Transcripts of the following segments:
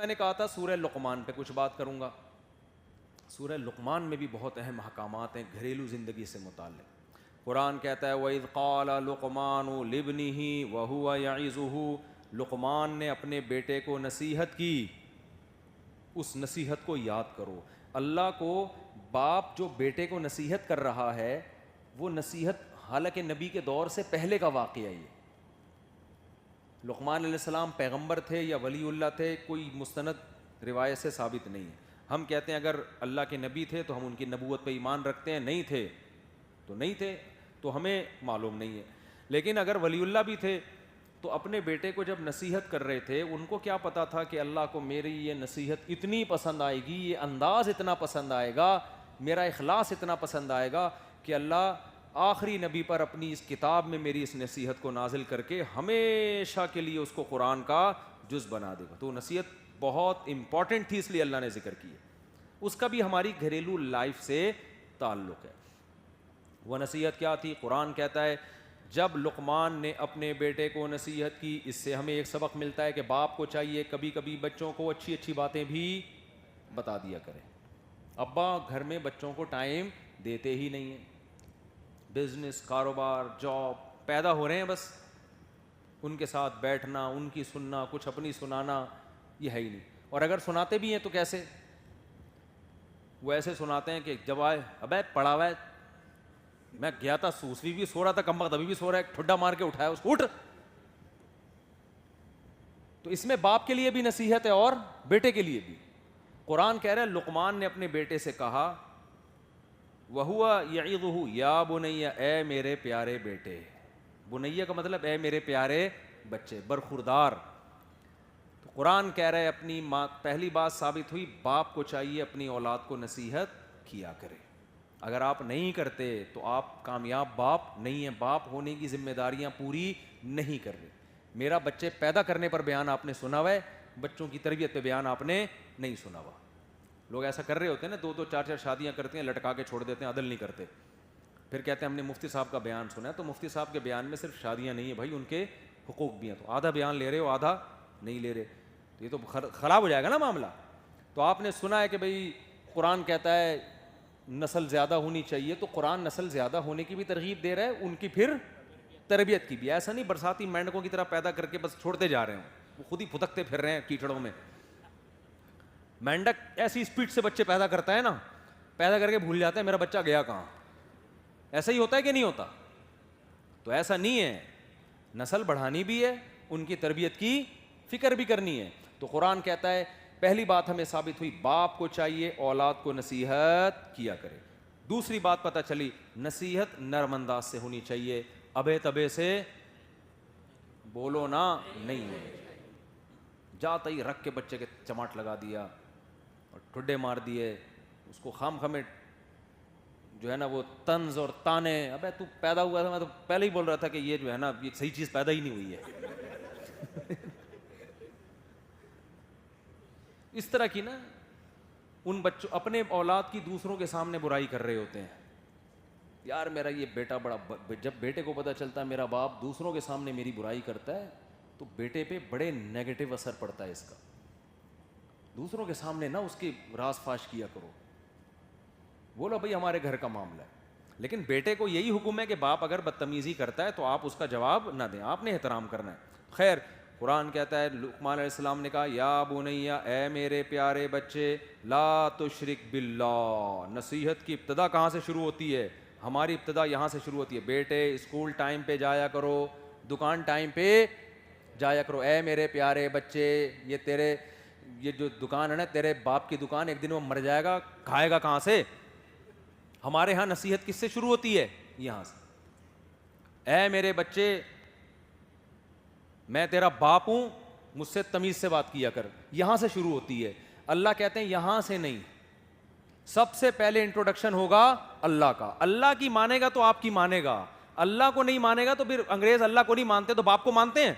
میں نے کہا تھا سورہ لقمان پہ کچھ بات کروں گا. سورہ لقمان میں بھی بہت اہم احکامات ہیں گھریلو زندگی سے متعلق. قرآن کہتا ہے وَإِذْ قَالَ لُقْمَانُ لِابْنِهِ وَهُوَ يَعِظُهُ, لقمان نے اپنے بیٹے کو نصیحت کی, اس نصیحت کو یاد کرو. اللہ کو باپ جو بیٹے کو نصیحت کر رہا ہے وہ نصیحت حالانکہ نبی کے دور سے پہلے کا واقعہ یہ. لقمان علیہ السلام پیغمبر تھے یا ولی اللہ تھے, کوئی مستند روایت سے ثابت نہیں ہے. ہم کہتے ہیں اگر اللہ کے نبی تھے تو ہم ان کی نبوت پہ ایمان رکھتے ہیں, نہیں تھے تو نہیں تھے, تو ہمیں معلوم نہیں ہے. لیکن اگر ولی اللہ بھی تھے تو اپنے بیٹے کو جب نصیحت کر رہے تھے, ان کو کیا پتا تھا کہ اللہ کو میری یہ نصیحت اتنی پسند آئے گی, یہ انداز اتنا پسند آئے گا, میرا اخلاص اتنا پسند آئے گا کہ اللہ آخری نبی پر اپنی اس کتاب میں میری اس نصیحت کو نازل کر کے ہمیشہ کے لیے اس کو قرآن کا جز بنا دے گا. تو نصیحت بہت امپورٹنٹ تھی, اس لیے اللہ نے ذکر کی ہے. اس کا بھی ہماری گھریلو لائف سے تعلق ہے. وہ نصیحت کیا تھی؟ قرآن کہتا ہے جب لقمان نے اپنے بیٹے کو نصیحت کی, اس سے ہمیں ایک سبق ملتا ہے کہ باپ کو چاہیے کبھی کبھی بچوں کو اچھی اچھی باتیں بھی بتا دیا کریں. ابا گھر میں بچوں کو ٹائم دیتے ہی نہیں ہیں, بزنس, کاروبار, جاب پیدا ہو رہے ہیں, بس ان کے ساتھ بیٹھنا, ان کی سننا, کچھ اپنی سنانا یہ ہے ہی نہیں. اور اگر سناتے بھی ہیں تو کیسے؟ وہ ایسے سناتے ہیں کہ جب آئے ابے پڑا ہوا ہے, میں گیا تھا سوسوی بھی سو رہا تھا, کم وقت ابھی بھی سو رہا ہے, ٹھڈا مار کے اٹھایا اس کو, اٹھ. تو اس میں باپ کے لیے بھی نصیحت ہے اور بیٹے کے لیے بھی. قرآن کہہ رہا ہے لقمان نے اپنے بیٹے سے کہا وَهُوَ يَعِظُهُ يَا بُنَيَّ, اے میرے پیارے بیٹے. بنیہ کا مطلب اے میرے پیارے بچے, برخوردار. تو قرآن کہہ رہا ہے اپنی ماں, پہلی بات ثابت ہوئی باپ کو چاہیے اپنی اولاد کو نصیحت کیا کرے. اگر آپ نہیں کرتے تو آپ کامیاب باپ نہیں ہیں, باپ ہونے کی ذمہ داریاں پوری نہیں کر رہے. میرا بچے پیدا کرنے پر بیان آپ نے سنا ہوا ہے, بچوں کی تربیت پہ بیان آپ نے نہیں سنا ہوا. لوگ ایسا کر رہے ہوتے ہیں نا, 2 4 شادیاں کرتے ہیں, لٹکا کے چھوڑ دیتے ہیں, عدل نہیں کرتے. پھر کہتے ہیں ہم نے مفتی صاحب کا بیان سنا ہے. تو مفتی صاحب کے بیان میں صرف شادیاں نہیں ہیں بھائی, ان کے حقوق بھی ہیں. تو آدھا بیان لے رہے ہو آدھا نہیں لے رہے, تو یہ تو خراب ہو جائے گا نا معاملہ. تو آپ نے سنا ہے کہ بھئی قرآن کہتا ہے نسل زیادہ ہونی چاہیے, تو قرآن نسل زیادہ ہونے کی بھی ترغیب دے رہا ہے, ان کی پھر تربیت کی بھی. ایسا نہیں برساتی مینڈکوں کی طرح پیدا کر کے بس چھوڑتے جا رہے ہیں, وہ خود ہی پھدکتے پھر رہے ہیں کیچڑوں میں. مینڈک ایسی اسپیڈ سے بچے پیدا کرتا ہے نا, پیدا کر کے بھول جاتا ہے میرا بچہ گیا کہاں. ایسا ہی ہوتا ہے کہ نہیں ہوتا؟ تو ایسا نہیں ہے, نسل بڑھانی بھی ہے, ان کی تربیت کی فکر بھی کرنی ہے. تو قرآن کہتا ہے پہلی بات ہمیں ثابت ہوئی باپ کو چاہیے اولاد کو نصیحت کیا کرے. دوسری بات پتہ چلی نصیحت نرم انداز سے ہونی چاہیے, ابے تبے سے بولو نا نہیں ہے. جاتا ہی رکھ کے بچے کے چماٹ لگا دیا اور ٹھڈے مار دیے, اس کو خام خامے جو ہے نا وہ طنز اور تانے. ابے تو پیدا ہوا تھا, میں تو پہلے ہی بول رہا تھا کہ یہ جو ہے نا یہ صحیح چیز پیدا ہی نہیں ہوئی ہے. اس طرح کی نا ان بچوں اپنے اولاد کی دوسروں کے سامنے برائی کر رہے ہوتے ہیں. یار میرا یہ بیٹا بڑا, جب بیٹے کو پتہ چلتا ہے میرا باپ دوسروں کے سامنے میری برائی کرتا ہے تو بیٹے پہ بڑے نیگیٹو اثر پڑتا ہے اس کا. دوسروں کے سامنے نہ اس کی راز فاش کیا کرو, بولو بھائی ہمارے گھر کا معاملہ ہے. لیکن بیٹے کو یہی حکم ہے کہ باپ اگر بدتمیزی کرتا ہے تو آپ اس کا جواب نہ دیں, آپ نے احترام کرنا ہے. خیر قرآن کہتا ہے لقمان علیہ السلام نے کہا یا بنیہ, اے میرے پیارے بچے, لا تشرک باللہ. نصیحت کی ابتدا کہاں سے شروع ہوتی ہے؟ ہماری ابتدا یہاں سے شروع ہوتی ہے. بیٹے اسکول ٹائم پہ جایا کرو, دکان ٹائم پہ جایا کرو. اے میرے پیارے بچے, یہ تیرے یہ جو دکان ہے نا تیرے باپ کی دکان, ایک دن وہ مر جائے گا, کھائے گا کہاں سے؟ ہمارے ہاں نصیحت کس سے شروع ہوتی ہے؟ یہاں سے. اے میرے بچے میں تیرا باپ ہوں, مجھ سے تمیز سے بات کیا کر, یہاں سے شروع ہوتی ہے. اللہ کہتے ہیں یہاں سے نہیں, سب سے پہلے انٹروڈکشن ہوگا اللہ کا. اللہ کی مانے گا تو آپ کی مانے گا, اللہ کو نہیں مانے گا تو پھر انگریز اللہ کو نہیں مانتے تو باپ کو مانتے ہیں.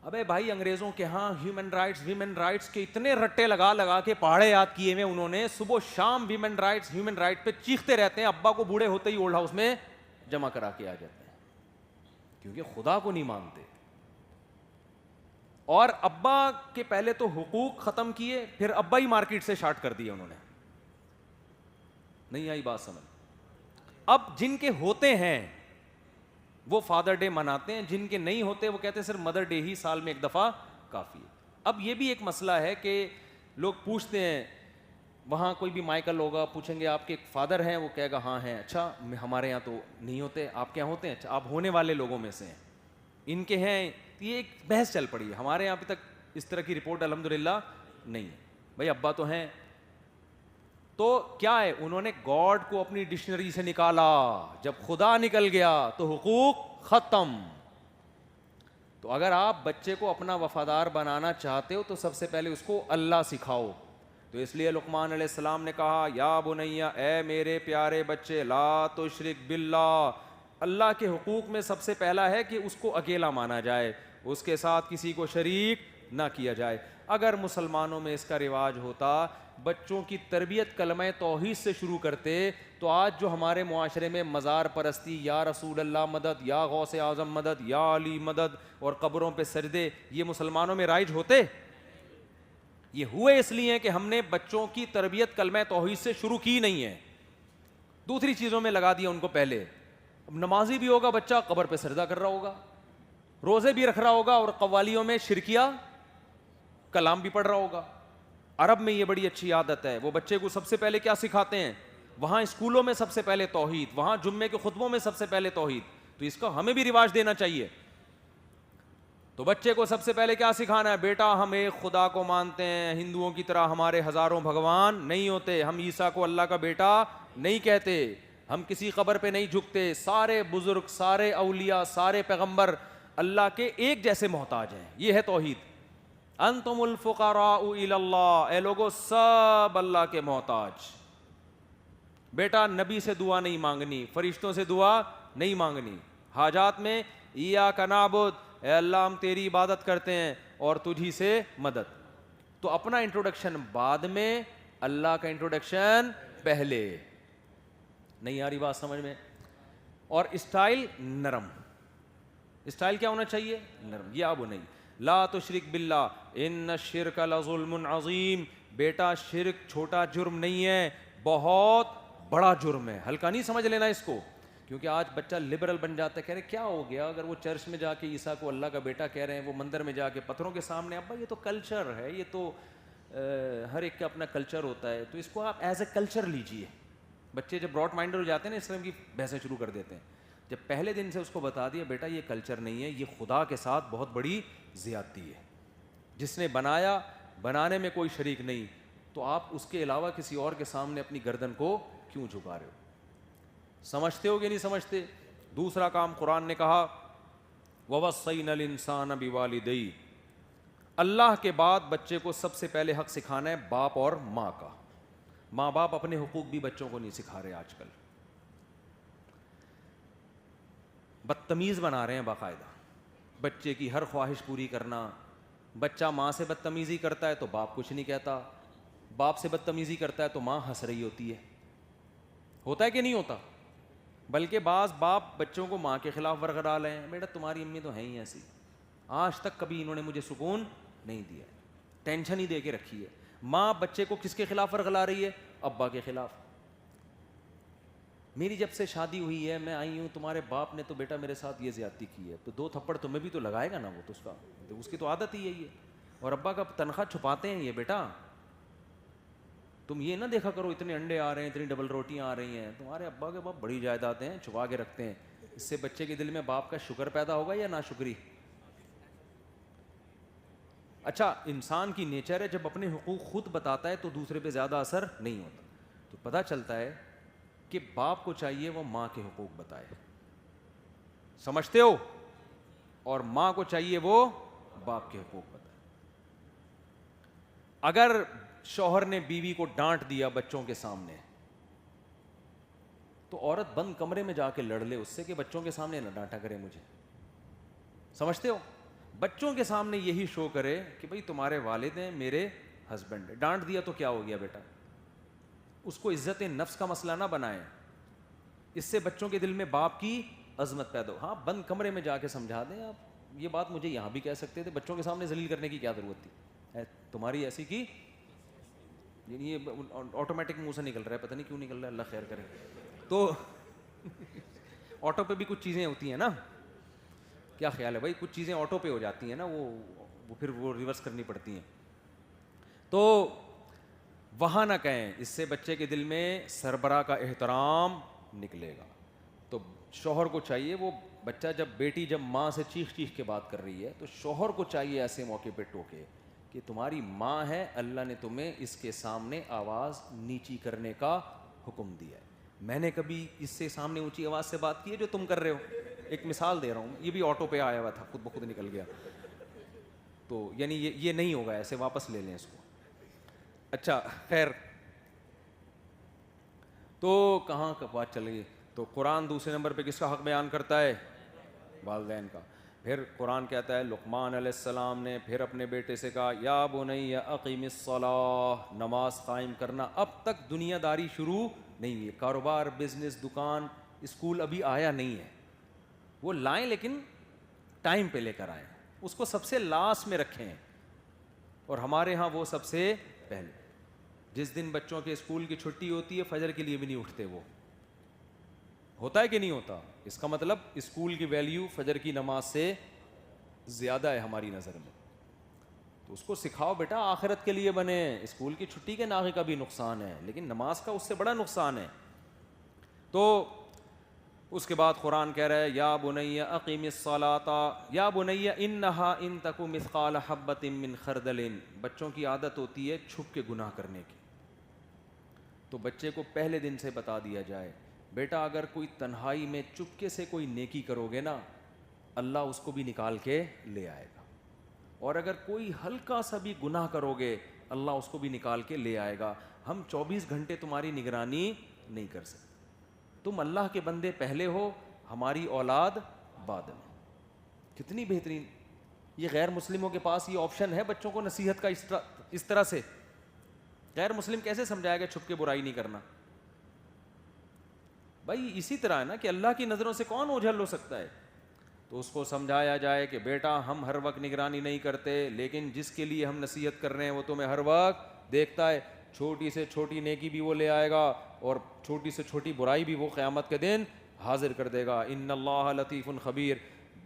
ابے بھائی انگریزوں کے ہاں ہیومن رائٹس ویمن رائٹس کے اتنے رٹے لگا لگا کے پہاڑے یاد کیے ہوئے انہوں نے, صبح و شام ویمن رائٹ پہ چیختے رہتے ہیں, ابا کو بوڑھے ہوتے ہی اولڈ ہاؤس میں جمع کرا کے آ جاتے ہیں, کیونکہ خدا کو نہیں مانتے. اور ابا کے پہلے تو حقوق ختم کیے, پھر ابا ہی مارکیٹ سے شارٹ کر دیے انہوں نے. نہیں آئی بات سمجھ؟ اب جن کے ہوتے ہیں وہ فادر ڈے مناتے ہیں, جن کے نہیں ہوتے وہ کہتے ہیں صرف مدر ڈے ہی سال میں ایک دفعہ کافی ہے. اب یہ بھی ایک مسئلہ ہے کہ لوگ پوچھتے ہیں, وہاں کوئی بھی مائیکل ہوگا, پوچھیں گے آپ کے فادر ہیں, وہ کہے گا ہاں ہیں. اچھا ہمارے یہاں تو نہیں ہوتے, آپ کے یہاں ہوتے ہیں؟ اچھا آپ ہونے والے لوگوں میں سے ہیں, ان کے ہیں. یہ ایک بحث چل پڑی ہے. ہمارے یہاں ابھی تک اس طرح کی رپورٹ الحمدللہ نہیں ہے. بھائی ابا تو ہیں, تو کیا ہے, انہوں نے گاڈ کو اپنی ڈکشنری سے نکالا, جب خدا نکل گیا تو حقوق ختم. تو اگر آپ بچے کو اپنا وفادار بنانا چاہتے ہو تو سب سے پہلے اس کو اللہ سکھاؤ. تو اس لیے لقمان علیہ السلام نے کہا یا بنیا, اے میرے پیارے بچے, لا تشرک باللہ. اللہ کے حقوق میں سب سے پہلا ہے کہ اس کو اکیلا مانا جائے, اس کے ساتھ کسی کو شریک نہ کیا جائے. اگر مسلمانوں میں اس کا رواج ہوتا, بچوں کی تربیت کلمہ توحید سے شروع کرتے, تو آج جو ہمارے معاشرے میں مزار پرستی, یا رسول اللہ مدد, یا غوث اعظم مدد, یا علی مدد, اور قبروں پہ سجدے, یہ مسلمانوں میں رائج ہوتے؟ یہ ہوئے اس لیے کہ ہم نے بچوں کی تربیت کلمہ توحید سے شروع کی نہیں ہے, دوسری چیزوں میں لگا دیا ان کو پہلے. اب نمازی بھی ہوگا بچہ, قبر پہ سجدہ کر رہا ہوگا, روزے بھی رکھ رہا ہوگا, اور قوالیوں میں شرکیہ کلام بھی پڑھ رہا ہوگا. عرب میں یہ بڑی اچھی عادت ہے, وہ بچے کو سب سے پہلے کیا سکھاتے ہیں, وہاں اسکولوں میں سب سے پہلے توحید, وہاں جمعے کے خطبوں میں سب سے پہلے توحید. تو اس کا ہمیں بھی رواج دینا چاہیے. تو بچے کو سب سے پہلے کیا سکھانا ہے, بیٹا ہم ایک خدا کو مانتے ہیں, ہندوؤں کی طرح ہمارے ہزاروں بھگوان نہیں ہوتے, ہم عیسیٰ کو اللہ کا بیٹا نہیں کہتے, ہم کسی قبر پہ نہیں جھکتے, سارے بزرگ, سارے اولیاء, سارے پیغمبر اللہ کے ایک جیسے محتاج ہیں. یہ ہے توحید. انتم الفقراء الی اللہ, اے لوگو سب اللہ کے محتاج. بیٹا نبی سے دعا نہیں مانگنی, فرشتوں سے دعا نہیں مانگنی, حاجات میں ایاک نعبد, اے اللہ ہم تیری عبادت کرتے ہیں اور تجھی سے مدد. تو اپنا انٹروڈکشن بعد میں, اللہ کا انٹروڈکشن پہلے. نہیں آ رہی بات سمجھ میں؟ اور اسٹائل نرم. اسٹائل کیا ہونا چاہیے؟ نرم. یا بنی لا تشرک باللہ ان الشرک لظلم عظیم. بیٹا شرک چھوٹا جرم نہیں ہے, بہت بڑا جرم ہے. ہلکا نہیں سمجھ لینا اس کو, کیونکہ آج بچہ لبرل بن جاتا ہے, کہہ رہے کیا ہو گیا اگر وہ چرچ میں جا کے عیسیٰ کو اللہ کا بیٹا کہہ رہے ہیں, وہ مندر میں جا کے پتھروں کے سامنے, ابا یہ تو کلچر ہے, یہ تو ہر ایک کا اپنا کلچر ہوتا ہے, تو اس کو آپ ایز اے کلچر لیجئے. بچے جب براڈ مائنڈر ہو جاتے ہیں نا, اس طرح کی بحثیں شروع کر دیتے ہیں. جب پہلے دن سے اس کو بتا دیا بیٹا یہ کلچر نہیں ہے, یہ خدا کے ساتھ بہت بڑی زیادتی ہے, جس نے بنایا, بنانے میں کوئی شریک نہیں, تو آپ اس کے علاوہ کسی اور کے سامنے اپنی گردن کو کیوں جھکا رہے ہو؟ سمجھتے ہو کہ نہیں سمجھتے؟ دوسرا کام قرآن نے کہا وَوَصَّيْنَا الْإِنسَانَ بِوَالِدَيْهِ, اللہ کے بعد بچے کو سب سے پہلے حق سکھانا ہے باپ اور ماں کا. ماں باپ اپنے حقوق بھی بچوں کو نہیں سکھا رہے, آج کل بدتمیز بنا رہے ہیں باقاعدہ. بچے کی ہر خواہش پوری کرنا. بچہ ماں سے بدتمیزی کرتا ہے تو باپ کچھ نہیں کہتا, باپ سے بدتمیزی کرتا ہے تو ماں ہنس رہی ہوتی ہے. ہوتا ہے کہ نہیں ہوتا؟ بلکہ بعض باپ بچوں کو ماں کے خلاف ورغلا لے ہیں, بیٹا تمہاری امی تو ہیں ہی ایسی, آج تک کبھی انہوں نے مجھے سکون نہیں دیا, ٹینشن ہی دے کے رکھی ہے. ماں بچے کو کس کے خلاف ورغلا رہی ہے؟ ابا کے خلاف. میری جب سے شادی ہوئی ہے میں آئی ہوں, تمہارے باپ نے تو بیٹا میرے ساتھ یہ زیادتی کی ہے, تو 2 تھپڑ تمہیں بھی تو لگائے گا نا, وہ تو اس کی تو عادت ہی یہی ہے. اور ابا کا تنخواہ چھپاتے ہیں یہ, بیٹا تم یہ نہ دیکھا کرو اتنے انڈے آ رہے ہیں, اتنی ڈبل روٹیاں آ رہی ہیں, تمہارے ابا کے باپ بڑی جائیدادیں ہیں, چھپا کے رکھتے ہیں. اس سے بچے کے دل میں باپ کا شکر پیدا ہوگا یا ناشکری؟ اچھا انسان کی نیچر ہے, جب اپنے حقوق خود بتاتا ہے تو دوسرے پہ زیادہ اثر نہیں ہوتا. تو پتہ چلتا ہے کہ باپ کو چاہیے وہ ماں کے حقوق بتائے, سمجھتے ہو, اور ماں کو چاہیے وہ باپ کے حقوق بتائے. اگر شوہر نے بیوی کو ڈانٹ دیا بچوں کے سامنے, تو عورت بند کمرے میں جا کے لڑ لے اس سے کہ بچوں کے سامنے نہ ڈانٹا کرے مجھے. سمجھتے ہو؟ بچوں کے سامنے یہی شو کرے کہ بھئی تمہارے والد ہیں, میرے ہسبینڈ. ڈانٹ دیا تو کیا ہو گیا بیٹا؟ اس کو عزت نفس کا مسئلہ نہ بنائیں, اس سے بچوں کے دل میں باپ کی عظمت پیدا ہو. ہاں بند کمرے میں جا کے سمجھا دیں, آپ یہ بات مجھے یہاں بھی کہہ سکتے تھے, بچوں کے سامنے ذلیل کرنے کی کیا ضرورت تھی, تمہاری ایسی کی, یعنی یہ آٹومیٹک منہ سے نکل رہا ہے, پتہ نہیں کیوں نکل رہا ہے, اللہ خیر کرے. تو آٹو پہ بھی کچھ چیزیں ہوتی ہیں نا, کیا خیال ہے بھائی, کچھ چیزیں آٹو پہ ہو جاتی ہیں نا, وہ پھر وہ ریورس کرنی پڑتی ہیں. تو وہاں نہ کہیں, اس سے بچے کے دل میں سربراہ کا احترام نکلے گا. تو شوہر کو چاہیے, وہ بچہ جب بیٹی جب ماں سے چیخ چیخ کے بات کر رہی ہے تو شوہر کو چاہیے ایسے موقع پہ ٹوکے کہ تمہاری ماں ہے, اللہ نے تمہیں اس کے سامنے آواز نیچی کرنے کا حکم دیا ہے. میں نے کبھی اس سے سامنے اونچی آواز سے بات کی ہے جو تم کر رہے ہو؟ ایک مثال دے رہا ہوں, یہ بھی آٹو پہ آیا ہوا تھا, خود بخود نکل گیا. تو یعنی یہ نہیں ہوگا, ایسے واپس لے لیں اس کو. اچھا خیر, تو کہاں کا بات چل گئی. تو قرآن دوسرے نمبر پہ کس کا حق بیان کرتا ہے؟ والدین کا. پھر قرآن کہتا ہے لقمان علیہ السلام نے پھر اپنے بیٹے سے کہا یا بنی اقیم الصلاۃ, نماز قائم کرنا. اب تک دنیا داری شروع نہیں ہوئی, کاروبار, بزنس, دکان, اسکول ابھی آیا نہیں ہے. وہ لائیں لیکن ٹائم پہ لے کر آئیں, اس کو سب سے لاسٹ میں رکھیں, اور ہمارے ہاں وہ سب سے پہلے. جس دن بچوں کے اسکول کی چھٹی ہوتی ہے فجر کے لیے بھی نہیں اٹھتے. وہ ہوتا ہے کہ نہیں ہوتا؟ اس کا مطلب اسکول کی ویلیو فجر کی نماز سے زیادہ ہے ہماری نظر میں. تو اس کو سکھاؤ بیٹا آخرت کے لیے بنے. اسکول کی چھٹی کے ناغے کا بھی نقصان ہے, لیکن نماز کا اس سے بڑا نقصان ہے. تو اس کے بعد قرآن کہہ رہا ہے یا بنی اقیم الصلاۃ یا بنی انہا ان تک مثقال حبۃ من خردل. بچوں کی عادت ہوتی ہے چھپ کے گناہ کرنے کی, تو بچے کو پہلے دن سے بتا دیا جائے بیٹا اگر کوئی تنہائی میں چپکے سے کوئی نیکی کرو گے نا, اللہ اس کو بھی نکال کے لے آئے گا, اور اگر کوئی ہلکا سا بھی گناہ کرو گے اللہ اس کو بھی نکال کے لے آئے گا. ہم 24 گھنٹے تمہاری نگرانی نہیں کر سکتے. تم اللہ کے بندے پہلے ہو, ہماری اولاد بعد میں. کتنی بہترین. یہ غیر مسلموں کے پاس یہ آپشن ہے بچوں کو نصیحت کا اس طرح سے. غیر مسلم کیسے سمجھائے گا چھپ کے برائی نہیں کرنا؟ بھائی اسی طرح ہے نا کہ اللہ کی نظروں سے کون اوجھل ہو سکتا ہے. تو اس کو سمجھایا جائے کہ بیٹا ہم ہر وقت نگرانی نہیں کرتے, لیکن جس کے لیے ہم نصیحت کر رہے ہیں وہ تمہیں ہر وقت دیکھتا ہے. چھوٹی سے چھوٹی نیکی بھی وہ لے آئے گا, اور چھوٹی سے چھوٹی برائی بھی وہ قیامت کے دن حاضر کر دے گا. ان اللہ لطیف خبیر,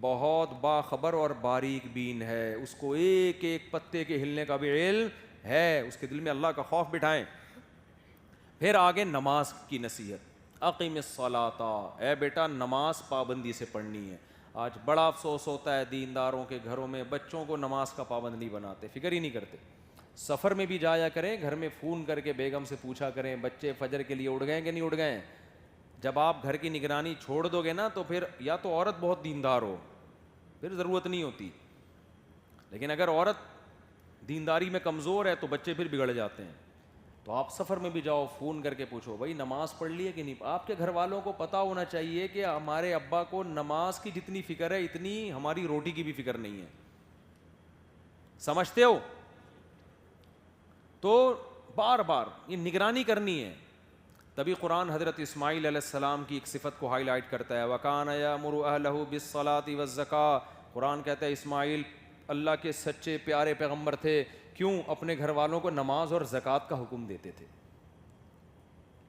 بہت باخبر اور باریک بین ہے, اس کو ایک ایک پتے کے ہلنے کا بھی علم ہے. اس کے دل میں اللہ کا خوف بٹھائیں. پھر آگے نماز کی نصیحت, اقیم الصلاۃ, اے بیٹا نماز پابندی سے پڑھنی ہے. آج بڑا افسوس ہوتا ہے دینداروں کے گھروں میں بچوں کو نماز کا پابند نہیں بناتے, فکر ہی نہیں کرتے. سفر میں بھی جایا کریں, گھر میں فون کر کے بیگم سے پوچھا کریں بچے فجر کے لیے اٹھ گئے کہ نہیں اٹھ گئے. جب آپ گھر کی نگرانی چھوڑ دو گے نا تو پھر یا تو عورت بہت دیندار ہو, پھر ضرورت نہیں ہوتی, لیکن اگر عورت دینداری میں کمزور ہے تو بچے پھر بگڑ جاتے ہیں. تو آپ سفر میں بھی جاؤ فون کر کے پوچھو بھائی نماز پڑھ لی ہے کہ نہیں. آپ کے گھر والوں کو پتہ ہونا چاہیے کہ ہمارے ابا کو نماز کی جتنی فکر ہے اتنی ہماری روٹی کی بھی فکر نہیں ہے. سمجھتے ہو؟ تو بار بار یہ نگرانی کرنی ہے. تبھی قرآن حضرت اسماعیل علیہ السلام کی ایک صفت کو ہائی لائٹ کرتا ہے, وَكَانَ يَأْمُرُ أَهْلَهُ بِالصَّلَاةِ وَالزَّكَاةِ. قرآن کہتا ہے اسماعیل اللہ کے سچے پیارے پیغمبر تھے, کیوں؟ اپنے گھر والوں کو نماز اور زکوٰۃ کا حکم دیتے تھے.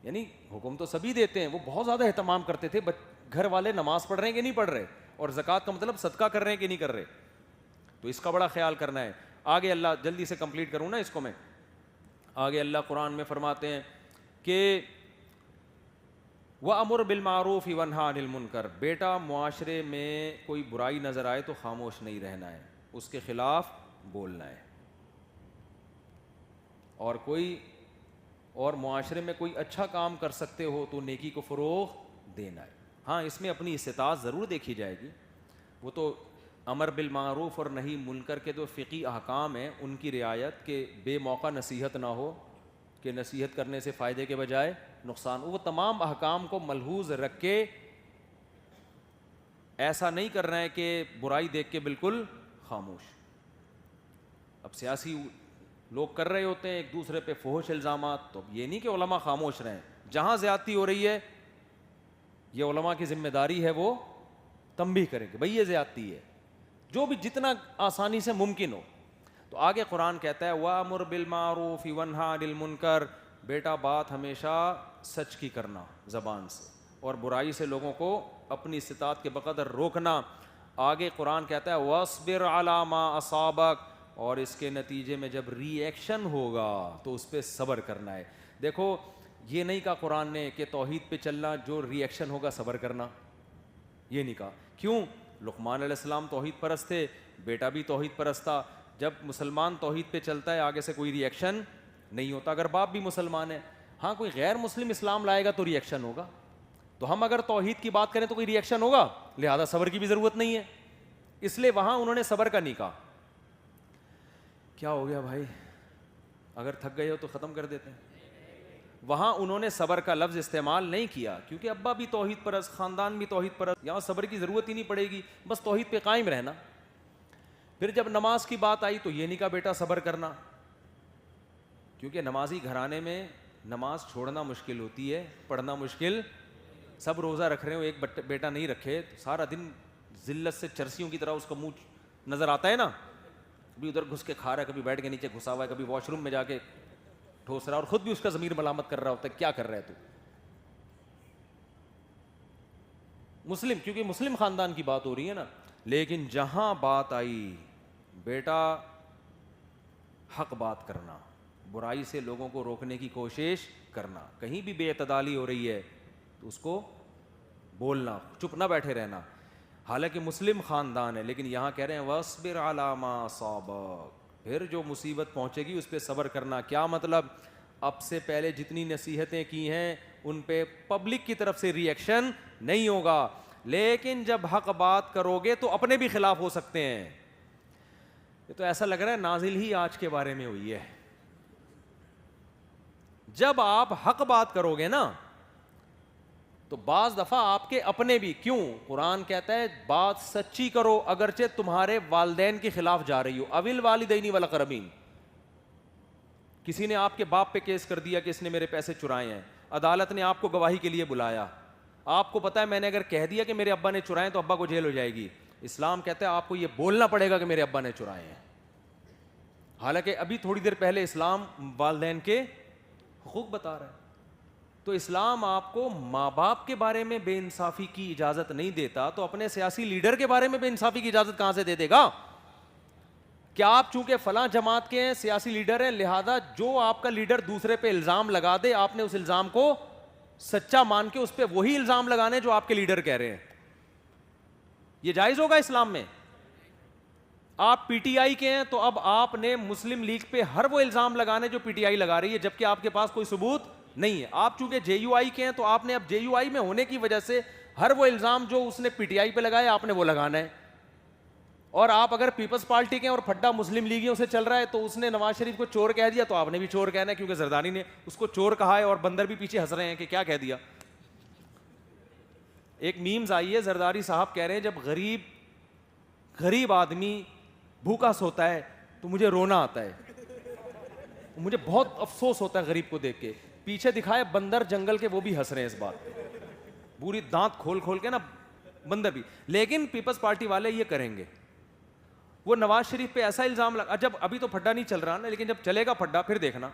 یعنی حکم تو سبھی دیتے ہیں, وہ بہت زیادہ اہتمام کرتے تھے گھر والے نماز پڑھ رہے ہیں کہ نہیں پڑھ رہے, اور زکوٰۃ کا مطلب صدقہ کر رہے ہیں کہ نہیں کر رہے. تو اس کا بڑا خیال کرنا ہے. آگے اللہ, جلدی سے کمپلیٹ کروں نا اس کو میں, آگے اللہ قرآن میں فرماتے ہیں کہ وَأَمُرْ بِالْمَعْرُوفِ وَانْهَ عَنِ الْمُنْكَرِ. بیٹا معاشرے میں کوئی برائی نظر آئے تو خاموش نہیں رہنا ہے, اس کے خلاف بولنا ہے. اور معاشرے میں کوئی اچھا کام کر سکتے ہو تو نیکی کو فروغ دینا ہے. ہاں اس میں اپنی استطاعت ضرور دیکھی جائے گی. وہ تو امر بالمعروف اور نہی منکر کے جو فقہی احکام ہیں ان کی رعایت, کہ بے موقع نصیحت نہ ہو, کہ نصیحت کرنے سے فائدے کے بجائے نقصان. وہ تمام احکام کو ملحوظ رکھ کے ایسا نہیں کرنا ہے کہ برائی دیکھ کے بالکل خاموش. اب سیاسی لوگ کر رہے ہوتے ہیں ایک دوسرے پہ فحش الزامات, تو یہ نہیں کہ علماء خاموش رہیں. جہاں زیادتی ہو رہی ہے یہ علماء کی ذمہ داری ہے وہ تنبیہ کریں کہ بھئی یہ زیادتی ہے. جو بھی جتنا آسانی سے ممکن ہو. تو آگے قرآن کہتا ہے وَأْمُرْ بِالْمَعْرُوفِ وَانْهَ عَنِ الْمُنْكَرِ, بیٹا بات ہمیشہ سچ کی کرنا زبان سے, اور برائی سے لوگوں کو اپنی استطاعت کے بقدر روکنا. آگے قرآن کہتا ہے وَاصْبِرْ عَلَىٰ مَا أَصَابَكَ, اور اس کے نتیجے میں جب ری ایکشن ہوگا تو اس پہ صبر کرنا ہے. دیکھو یہ نہیں کہا قرآن نے کہ توحید پہ چلنا, جو ری ایکشن ہوگا صبر کرنا, یہ نہیں کہا. کیوں؟ لقمان علیہ السلام توحید پرست تھے, بیٹا بھی توحید پرست تھا. جب مسلمان توحید پہ چلتا ہے آگے سے کوئی ری ایکشن نہیں ہوتا. اگر باپ بھی مسلمان ہے, ہاں کوئی غیر مسلم اسلام لائے گا تو ری ایکشن ہوگا. تو ہم اگر توحید کی بات کریں تو کوئی ری ایکشن ہوگا, لہذا صبر کی بھی ضرورت نہیں ہے. اس لیے وہاں انہوں نے صبر کا نہیں کہا. کیا ہو گیا بھائی, اگر تھک گئے ہو تو ختم کر دیتے ہیں. وہاں انہوں نے صبر کا لفظ استعمال نہیں کیا کیونکہ ابا بھی توحید پرست, خاندان بھی توحید پرست, یہاں صبر کی ضرورت ہی نہیں پڑے گی, بس توحید پہ قائم رہنا. پھر جب نماز کی بات آئی تو یہ نہیں کہا بیٹا صبر کرنا, کیونکہ نمازی گھرانے میں نماز چھوڑنا مشکل ہوتی ہے, پڑھنا مشکل. سب روزہ رکھ رہے ہو, ایک بیٹا نہیں رکھے تو سارا دن ذلت سے چرسیوں کی طرح اس کا منہ نظر آتا ہے نا, کبھی ادھر گھس کے کھا رہا ہے, کبھی بیٹھ کے نیچے گھسا ہوا ہے, کبھی واش روم میں جا کے ٹھوس رہا, اور خود بھی اس کا ضمیر ملامت کر رہا ہوتا ہے کیا کر رہا ہے تو. مسلم, کیونکہ مسلم خاندان کی بات ہو رہی ہے نا. لیکن جہاں بات آئی بیٹا حق بات کرنا, برائی سے لوگوں کو روکنے کی کوشش کرنا, کہیں بھی بے اعتدالی ہو رہی ہے تو اس کو بولنا, چپ نہ بیٹھے رہنا. حالانکہ مسلم خاندان ہے, لیکن یہاں کہہ رہے ہیں وَاصْبِرْ عَلَىٰ مَا أَصَابَكَ, پھر جو مصیبت پہنچے گی اس پہ صبر کرنا. کیا مطلب؟ اب سے پہلے جتنی نصیحتیں کی ہیں ان پہ پبلک کی طرف سے ری ایکشن نہیں ہوگا, لیکن جب حق بات کرو گے تو اپنے بھی خلاف ہو سکتے ہیں. یہ تو ایسا لگ رہا ہے نازل ہی آج کے بارے میں ہوئی ہے. جب آپ حق بات کرو گے نا تو بعض دفعہ آپ کے اپنے بھی, کیوں قرآن کہتا ہے بات سچی کرو اگرچہ تمہارے والدین کے خلاف جا رہی ہو. اوِل والدین والاقربین, کسی نے آپ کے باپ پہ کیس کر دیا کہ اس نے میرے پیسے چرائے ہیں, عدالت نے آپ کو گواہی کے لیے بلایا, آپ کو پتا ہے میں نے اگر کہہ دیا کہ میرے ابا نے چرائے تو ابا کو جیل ہو جائے گی. اسلام کہتا ہے آپ کو یہ بولنا پڑے گا کہ میرے ابا نے چرائے ہیں. حالانکہ ابھی تھوڑی دیر پہلے اسلام والدین کے حقوق بتا رہا ہے. تو اسلام آپ کو ماں باپ کے بارے میں بے انصافی کی اجازت نہیں دیتا, تو اپنے سیاسی لیڈر کے بارے میں بے انصافی کی اجازت کہاں سے دے دے گا؟ کیا آپ چونکہ فلاں جماعت کے ہیں, سیاسی لیڈر ہیں, لہذا جو آپ کا لیڈر دوسرے پہ الزام لگا دے آپ نے اس الزام کو سچا مان کے اس پہ وہی الزام لگانے جو آپ کے لیڈر کہہ رہے ہیں؟ یہ جائز ہوگا اسلام میں؟ آپ پی ٹی آئی کے ہیں تو اب آپ نے مسلم لیگ پہ ہر وہ الزام لگانے جو پی ٹی آئی لگا رہی ہے, جبکہ آپ کے پاس کوئی ثبوت نہیں ہے. آپ چونکہ جے یو آئی کے ہیں تو آپ نے اب جے یو آئی میں ہونے کی وجہ سے ہر وہ الزام جو اس نے پی ٹی آئی پہ لگائے آپ نے وہ لگانا ہے. اور آپ اگر پیپلز پارٹی کے ہیں اور پھڈا مسلم لیگیوں سے چل رہا ہے تو اس نے نواز شریف کو چور کہہ دیا تو آپ نے بھی چور کہنا ہے, کیونکہ زرداری نے اس کو چور کہا ہے اور بندر بھی پیچھے ہنس رہے ہیں کہ کیا کہہ دیا. ایک میمز آئی ہے, زرداری صاحب کہہ رہے ہیں جب غریب آدمی بھوکا سوتا ہے تو مجھے رونا آتا ہے, مجھے بہت افسوس ہوتا ہے غریب کو دیکھ کے. پیچھے دکھائے بندر جنگل کے, وہ بھی ہنس رہے ہیں اس بات پہ, پوری دانت کھول کھول کے نا بندر بھی. لیکن پیپلز پارٹی والے یہ کریں گے, وہ نواز شریف پہ ایسا الزام لگا, جب ابھی تو پھڈا نہیں چل رہا نا, لیکن جب چلے گا پھڈا پھر دیکھنا.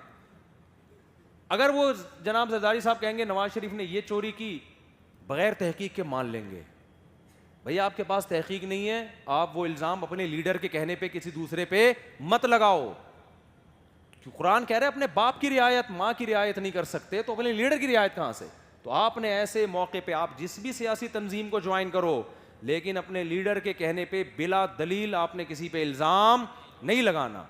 اگر وہ جناب زرداری صاحب کہیں گے نواز شریف نے یہ چوری کی, بغیر تحقیق کے مان لیں گے. بھئی آپ کے پاس تحقیق نہیں ہے, آپ وہ الزام اپنے لیڈر کے کہنے پہ کسی دوسرے پہ مت لگاؤ. قرآن کہہ رہے ہیں اپنے باپ کی رعایت, ماں کی رعایت نہیں کر سکتے تو اپنے لیڈر کی رعایت کہاں سے؟ تو آپ نے ایسے موقع پہ آپ جس بھی سیاسی تنظیم کو جوائن کرو, لیکن اپنے لیڈر کے کہنے پہ بلا دلیل آپ نے کسی پہ الزام نہیں لگانا.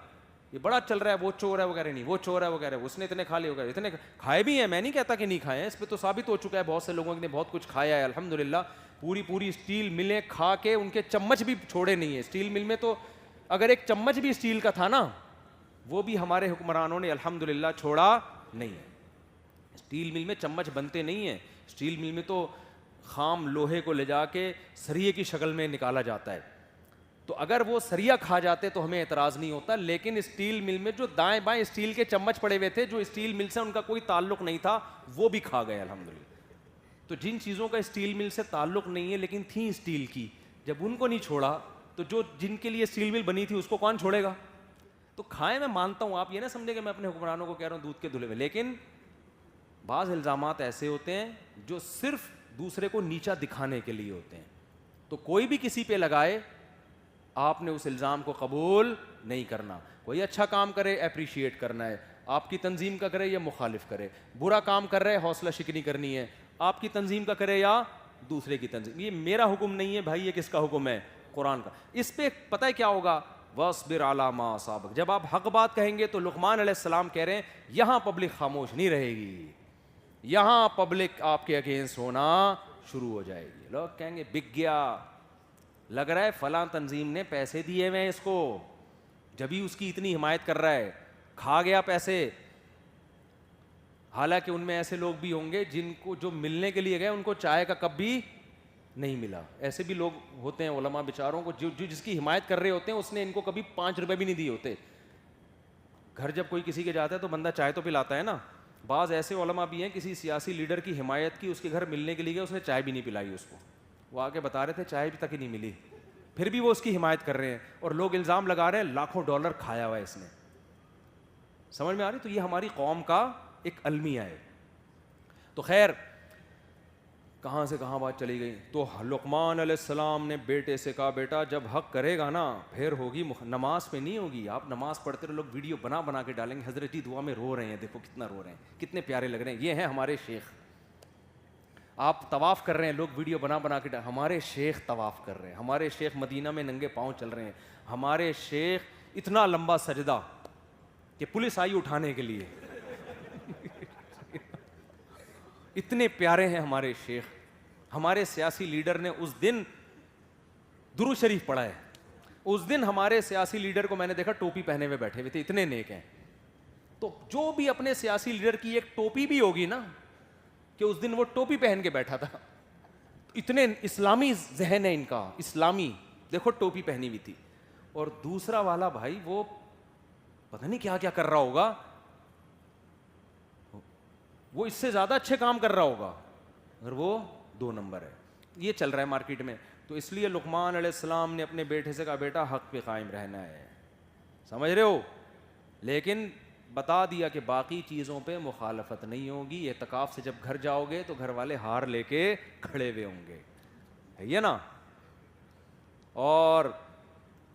یہ بڑا چل رہا ہے وہ چور ہے وغیرہ, نہیں وہ چور ہے وغیرہ, اس نے اتنے کھا لیے وغیرہ, اتنے کھائے بھی ہیں, میں نہیں کہتا کہ نہیں کھائے ہیں, اس پہ تو ثابت ہو چکا ہے بہت سے لوگوں نے بہت کچھ کھایا ہے الحمدللہ. پوری اسٹیل ملیں کھا کے ان کے چمچ بھی چھوڑے نہیں ہیں. اسٹیل مل میں تو اگر ایک چمچ بھی اسٹیل کا تھا نا, وہ بھی ہمارے حکمرانوں نے الحمدللہ چھوڑا نہیں ہے. اسٹیل مل میں چمچ بنتے نہیں ہیں, اسٹیل مل میں تو خام لوہے کو لے جا کے سریے کی شکل میں نکالا جاتا ہے. تو اگر وہ سریا کھا جاتے تو ہمیں اعتراض نہیں ہوتا, لیکن اسٹیل مل میں جو دائیں بائیں اسٹیل کے چمچ پڑے ہوئے تھے, جو اسٹیل مل سے ان کا کوئی تعلق نہیں تھا, وہ بھی کھا گئے الحمدللہ. تو جن چیزوں کا اسٹیل مل سے تعلق نہیں ہے لیکن تھیں اسٹیل کی, جب ان کو نہیں چھوڑا تو جو جن کے لیے سیل ول بنی تھی اس کو کون چھوڑے گا؟ تو کھائیں، میں مانتا ہوں، آپ یہ نہ سمجھے کہ میں اپنے حکمرانوں کو کہہ رہا ہوں دودھ کے دھلے ہوئے، لیکن بعض الزامات ایسے ہوتے ہیں جو صرف دوسرے کو نیچا دکھانے کے لیے ہوتے ہیں. تو کوئی بھی کسی پہ لگائے، آپ نے اس الزام کو قبول نہیں کرنا. کوئی اچھا کام کرے اپریشیٹ کرنا ہے، آپ کی تنظیم کا کرے یا مخالف کرے. برا کام کر رہے حوصلہ شکنی کرنی ہے، آپ کی تنظیم کا کرے یا دوسرے کی تنظیم. یہ میرا حکم نہیں ہے بھائی، یہ کس کا حکم ہے؟ قرآن کا. اس پہ پتہ ہے کیا ہوگا؟ وَاصْبِرْ عَلَىٰ مَا أَصَابَكَ. جب آپ حق بات کہیں گے تو لقمان علیہ السلام کہہ رہے ہیں یہاں پبلک خاموش نہیں رہے گی، یہاں پبلک آپ کے اگینسٹ ہونا شروع ہو جائے گی. لوگ کہیں گے بک گیا، لگ رہا ہے فلاں تنظیم نے پیسے دیے ہوئے ہیں اس کو، جبھی اس کی اتنی حمایت کر رہا ہے، کھا گیا پیسے. حالانکہ ان میں ایسے لوگ بھی ہوں گے جن کو جو ملنے کے لیے گئے ان کو چائے کا کپ بھی نہیں ملا. ایسے بھی لوگ ہوتے ہیں علماء بیچاروں کو، جو جس کی حمایت کر رہے ہوتے ہیں اس نے ان کو کبھی 5 روپے بھی نہیں دیے ہوتے. گھر جب کوئی کسی کے جاتا ہے تو بندہ چائے تو پلاتا ہے نا. بعض ایسے علماء بھی ہیں کسی سیاسی لیڈر کی حمایت کی، اس کے گھر ملنے کے لیے گئے، اس نے چائے بھی نہیں پلائی اس کو. وہ آ کے بتا رہے تھے چائے بھی تک ہی نہیں ملی، پھر بھی وہ اس کی حمایت کر رہے ہیں اور لوگ الزام لگا رہے ہیں لاکھوں ڈالر کھایا ہوا ہے اس نے. سمجھ میں آ رہی؟ تو یہ ہماری قوم کا ایک المیہ ہے. تو خیر کہاں سے کہاں بات چلی گئی. تو لقمان علیہ السلام نے بیٹے سے کہا بیٹا جب حق کرے گا نا پھر ہوگی، نماز پہ نہیں ہوگی. آپ نماز پڑھتے رہے، لوگ ویڈیو بنا بنا کے ڈالیں گے حضرت جی دعا میں رو رہے ہیں، دیکھو کتنا رو رہے ہیں، کتنے پیارے لگ رہے ہیں، یہ ہیں ہمارے شیخ. آپ طواف کر رہے ہیں، لوگ ویڈیو بنا بنا کے ہمارے شیخ طواف کر رہے ہیں، ہمارے شیخ مدینہ میں ننگے پاؤں چل رہے ہیں، ہمارے شیخ اتنا لمبا سجدہ کہ پولیس آئی اٹھانے کے لیے. اتنے پیارے ہیں ہمارے شیخ. ہمارے سیاسی لیڈر نے اس دن درود شریف پڑھا ہے. اس دن ہمارے سیاسی لیڈر کو میں نے دیکھا ٹوپی پہنے ہوئے بیٹھے ہوئے تھے، اتنے نیک ہیں. تو جو بھی اپنے سیاسی لیڈر کی ایک ٹوپی بھی ہوگی نا کہ اس دن وہ ٹوپی پہن کے بیٹھا تھا، اتنے اسلامی ذہن ہے ان کا، اسلامی، دیکھو ٹوپی پہنی ہوئی تھی. اور دوسرا والا بھائی وہ پتہ نہیں کیا کیا کر رہا ہوگا، وہ اس سے زیادہ اچھے کام کر رہا ہوگا، اگر وہ 2 نمبر ہے. یہ چل رہا ہے مارکیٹ میں. تو اس لیے لقمان علیہ السلام نے اپنے بیٹے سے کہا بیٹا حق پہ قائم رہنا ہے، سمجھ رہے ہو، لیکن بتا دیا کہ باقی چیزوں پہ مخالفت نہیں ہوگی. اعتکاف سے جب گھر جاؤ گے تو گھر والے ہار لے کے کھڑے ہوئے ہوں گے، ہے یہ نا. اور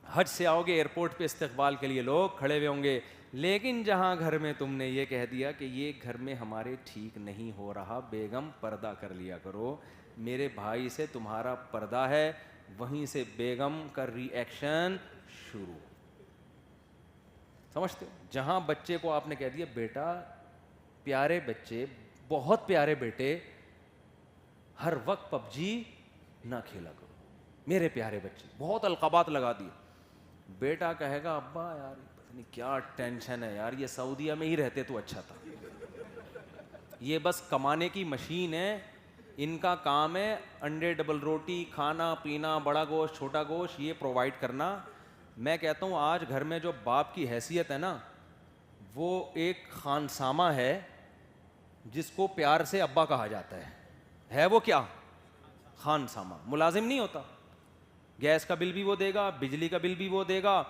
حج سے آؤ گے ایئرپورٹ پہ استقبال کے لیے لوگ کھڑے ہوئے ہوں گے. لیکن جہاں گھر میں تم نے یہ کہہ دیا کہ یہ گھر میں ہمارے ٹھیک نہیں ہو رہا، بیگم پردہ کر لیا کرو، میرے بھائی سے تمہارا پردہ ہے، وہیں سے بیگم کا ری ایکشن شروع. سمجھتے ہو؟ جہاں بچے کو آپ نے کہہ دیا بیٹا، پیارے بچے، بہت پیارے بیٹے، ہر وقت پب جی نہ کھیلا کرو، میرے پیارے بچے، بہت القابات لگا دیے. بیٹا کہے گا ابا یار پتہ نہیں کیا ٹینشن ہے یار، یہ سعودیہ میں ہی رہتے تو اچھا تھا، یہ بس کمانے کی مشین ہے، ان کا کام ہے انڈے ڈبل روٹی، کھانا پینا، بڑا گوشت چھوٹا گوشت یہ پرووائڈ کرنا. میں کہتا ہوں آج گھر میں جو باپ کی حیثیت ہے نا وہ ایک خانسامہ ہے جس کو پیار سے ابا کہا جاتا ہے وہ کیا؟ خانسامہ. ملازم نہیں ہوتا، گیس کا بل بھی وہ دے گا، بجلی کا بل بھی وہ دے گا،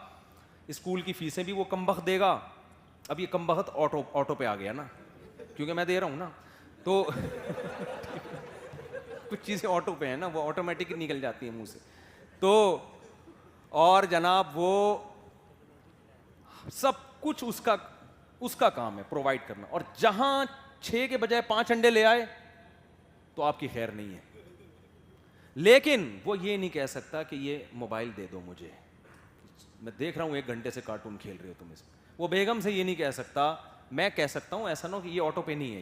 اسکول کی فیسیں بھی وہ کم بخت دے گا. اب یہ کم بخت آٹو پہ آ گیا نا کیونکہ میں دے رہا ہوں نا، تو کچھ چیزیں آٹو پہ ہیں نا، وہ آٹومیٹک نکل جاتی ہیں منہ سے. تو اور جناب وہ سب کچھ اس کا کام ہے پرووائڈ کرنا. اور جہاں 6 کے بجائے 5 انڈے لے آئے تو آپ کی خیر نہیں ہے. لیکن وہ یہ نہیں کہہ سکتا کہ یہ موبائل دے دو مجھے، میں دیکھ رہا ہوں 1 گھنٹے سے کارٹون کھیل رہے ہو تم اس میں. وہ بیگم سے یہ نہیں کہہ سکتا. میں کہہ سکتا ہوں ایسا نہ ہو کہ یہ آٹو پہ نہیں ہے،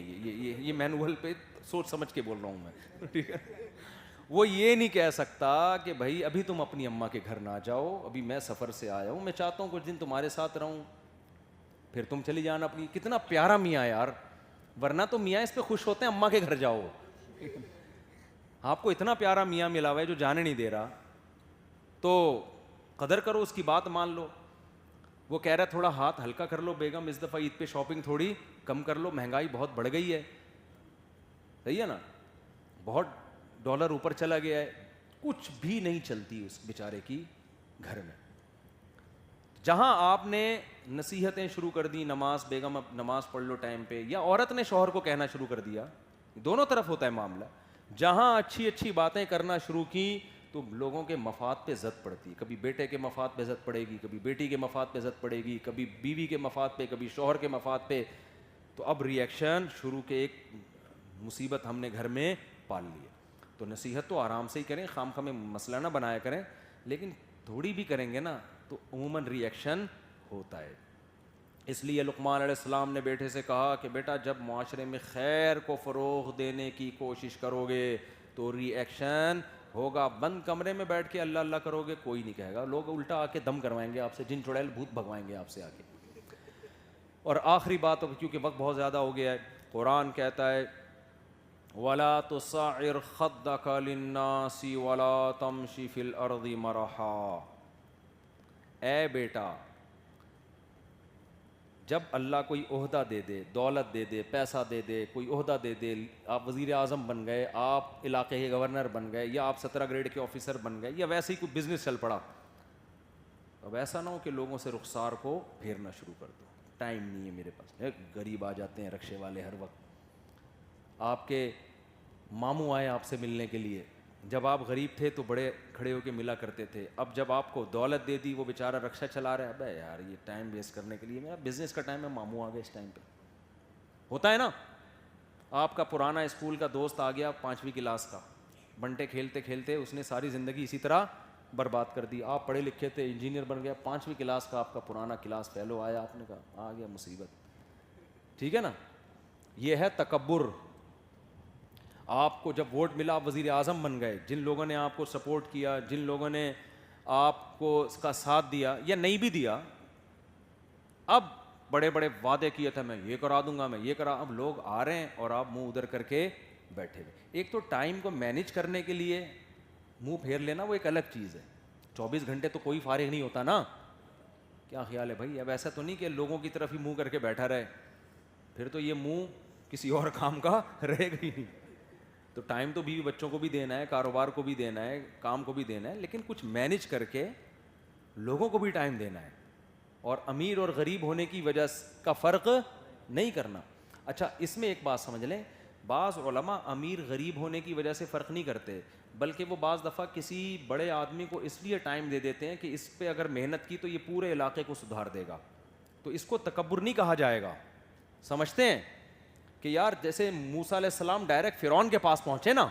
یہ مینول پہ سوچ سمجھ کے بول رہا ہوں میں، ٹھیک ہے. وہ یہ نہیں کہہ سکتا کہ بھائی ابھی تم اپنی اماں کے گھر نہ جاؤ، ابھی میں سفر سے آیا ہوں، میں چاہتا ہوں کچھ دن تمہارے ساتھ رہوں، پھر تم چلی جانا اپنی. کتنا پیارا میاں یار، ورنہ تو میاں اس پہ خوش ہوتے ہیں اماں کے گھر جاؤ. آپ کو اتنا پیارا میاں ملا ہوا ہے جو جانے نہیں دے رہا، تو قدر کرو، اس کی بات مان لو. وہ کہہ رہا تھوڑا ہاتھ ہلکا کر لو بیگم، اس دفعہ عید پہ شاپنگ تھوڑی کم کر لو، مہنگائی بہت بڑھ گئی ہے، صحیح ہے نا، بہت ڈالر اوپر چلا گیا ہے، کچھ بھی نہیں چلتی اس بیچارے کی گھر میں. جہاں آپ نے نصیحتیں شروع کر دی, نماز بیگم اب نماز پڑھ لو ٹائم پہ, یا عورت نے شوہر کو کہنا شروع کر دیا, دونوں طرف ہوتا ہے معاملہ. جہاں اچھی اچھی باتیں کرنا شروع کی تو لوگوں کے مفاد پہ زد پڑتی ہے. کبھی بیٹے کے مفاد پہ زد پڑے گی, کبھی بیٹی کے مفاد پہ زد پڑے گی, کبھی بیوی کے مفاد پہ, کبھی شوہر کے مفاد پہ. تو اب ریئیکشن شروع کے ایک مصیبت ہم نے گھر میں پال لی ہے. تو نصیحت تو آرام سے ہی کریں, خام خواہ میں مسئلہ نہ بنایا کریں, لیکن تھوڑی بھی کریں گے نا تو عموماً ریئیکشن ہوتا ہے. اس لیے لقمان علیہ السلام نے بیٹے سے کہا کہ بیٹا جب معاشرے میں خیر کو فروغ دینے کی کوشش کرو گے تو ریئیکشن ہوگا. بند کمرے میں بیٹھ کے اللہ اللہ کرو گے کوئی نہیں کہے گا, لوگ الٹا آ کے دم کروائیں گے آپ سے, جن چڑیل بھوت بھگوائیں گے آپ سے آ کے. اور آخری بات, کیونکہ وقت بہت زیادہ ہو گیا ہے, قرآن کہتا ہے وَلَا تُصَعِّرْ خَدَّكَ لِلنَّاسِ وَلَا تَمْشِ فِي الْأَرْضِ مَرَحًا. اے بیٹا جب اللہ کوئی عہدہ دے دے, دولت دے دے, پیسہ دے دے, کوئی عہدہ دے دے, آپ وزیر اعظم بن گئے, آپ علاقے کے گورنر بن گئے, یا آپ 17 گریڈ کے آفیسر بن گئے, یا ویسے ہی کوئی بزنس چل پڑا, اب ایسا نہ ہو کہ لوگوں سے رخسار کو پھیرنا شروع کر دو. ٹائم نہیں ہے میرے پاس. غریب آ جاتے ہیں رکشے والے ہر وقت. آپ کے ماموں آئے آپ سے ملنے کے لیے, جب آپ غریب تھے تو بڑے کھڑے ہو کے ملا کرتے تھے, اب جب آپ کو دولت دے دی وہ بیچارہ رکشہ چلا رہا ہے, ابے یار یہ ٹائم ویسٹ کرنے کے لیے, میرا بزنس کا ٹائم ہے, ماموں آ گئے اس ٹائم پہ. ہوتا ہے نا, آپ کا پرانا اسکول کا دوست آ گیا 5ویں کلاس کا, بنٹے کھیلتے کھیلتے اس نے ساری زندگی اسی طرح برباد کر دی. آپ پڑھے لکھے تھے, انجینئر بن گیا, 5ویں کلاس کا آپ کا پرانا کلاس فیلو آیا, آپ نے کہا آ گیا مصیبت. ٹھیک ہے نا, یہ ہے تکبر. آپ کو جب ووٹ ملا آپ وزیر اعظم بن گئے, جن لوگوں نے آپ کو سپورٹ کیا, جن لوگوں نے آپ کو اس کا ساتھ دیا یا نہیں بھی دیا, اب بڑے بڑے وعدے کیے تھے میں یہ کرا دوں گا, میں یہ کرا, اب لوگ آ رہے ہیں اور آپ منہ ادھر کر کے بیٹھے ہوئے. ایک تو ٹائم کو مینیج کرنے کے لیے منہ پھیر لینا وہ ایک الگ چیز ہے. 24 گھنٹے تو کوئی فارغ نہیں ہوتا نا. کیا خیال ہے بھائی؟ اب ایسا تو نہیں کہ لوگوں کی طرف ہی منہ کر کے بیٹھا رہے, پھر تو یہ منہ کسی اور کام کا رہے گا ہی نہیں. تو ٹائم تو بیوی بچوں کو بھی دینا ہے, کاروبار کو بھی دینا ہے, کام کو بھی دینا ہے, لیکن کچھ مینیج کر کے لوگوں کو بھی ٹائم دینا ہے. اور امیر اور غریب ہونے کی وجہ کا فرق نہیں کرنا. اچھا اس میں ایک بات سمجھ لیں, بعض علماء امیر غریب ہونے کی وجہ سے فرق نہیں کرتے, بلکہ وہ بعض دفعہ کسی بڑے آدمی کو اس لیے ٹائم دے دیتے ہیں کہ اس پہ اگر محنت کی تو یہ پورے علاقے کو سدھار دے گا. تو اس کو تکبر نہیں کہا جائے گا. سمجھتے ہیں کہ یار جیسے موسیٰ علیہ السلام ڈائریکٹ فرعون کے پاس پہنچے نا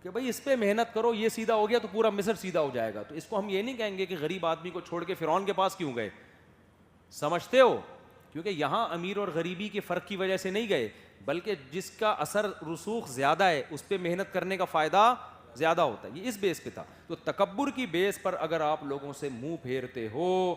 کہ بھائی اس پہ محنت کرو, یہ سیدھا ہو گیا تو پورا مصر سیدھا ہو جائے گا, تو اس کو ہم یہ نہیں کہیں گے کہ غریب آدمی کو چھوڑ کے فرعون کے پاس کیوں گئے. سمجھتے ہو؟ کیونکہ یہاں امیر اور غریبی کے فرق کی وجہ سے نہیں گئے, بلکہ جس کا اثر رسوخ زیادہ ہے اس پہ محنت کرنے کا فائدہ زیادہ ہوتا ہے. یہ اس بیس پہ تھا. تو تکبر کی بیس پر اگر آپ لوگوں سے منہ پھیرتے ہو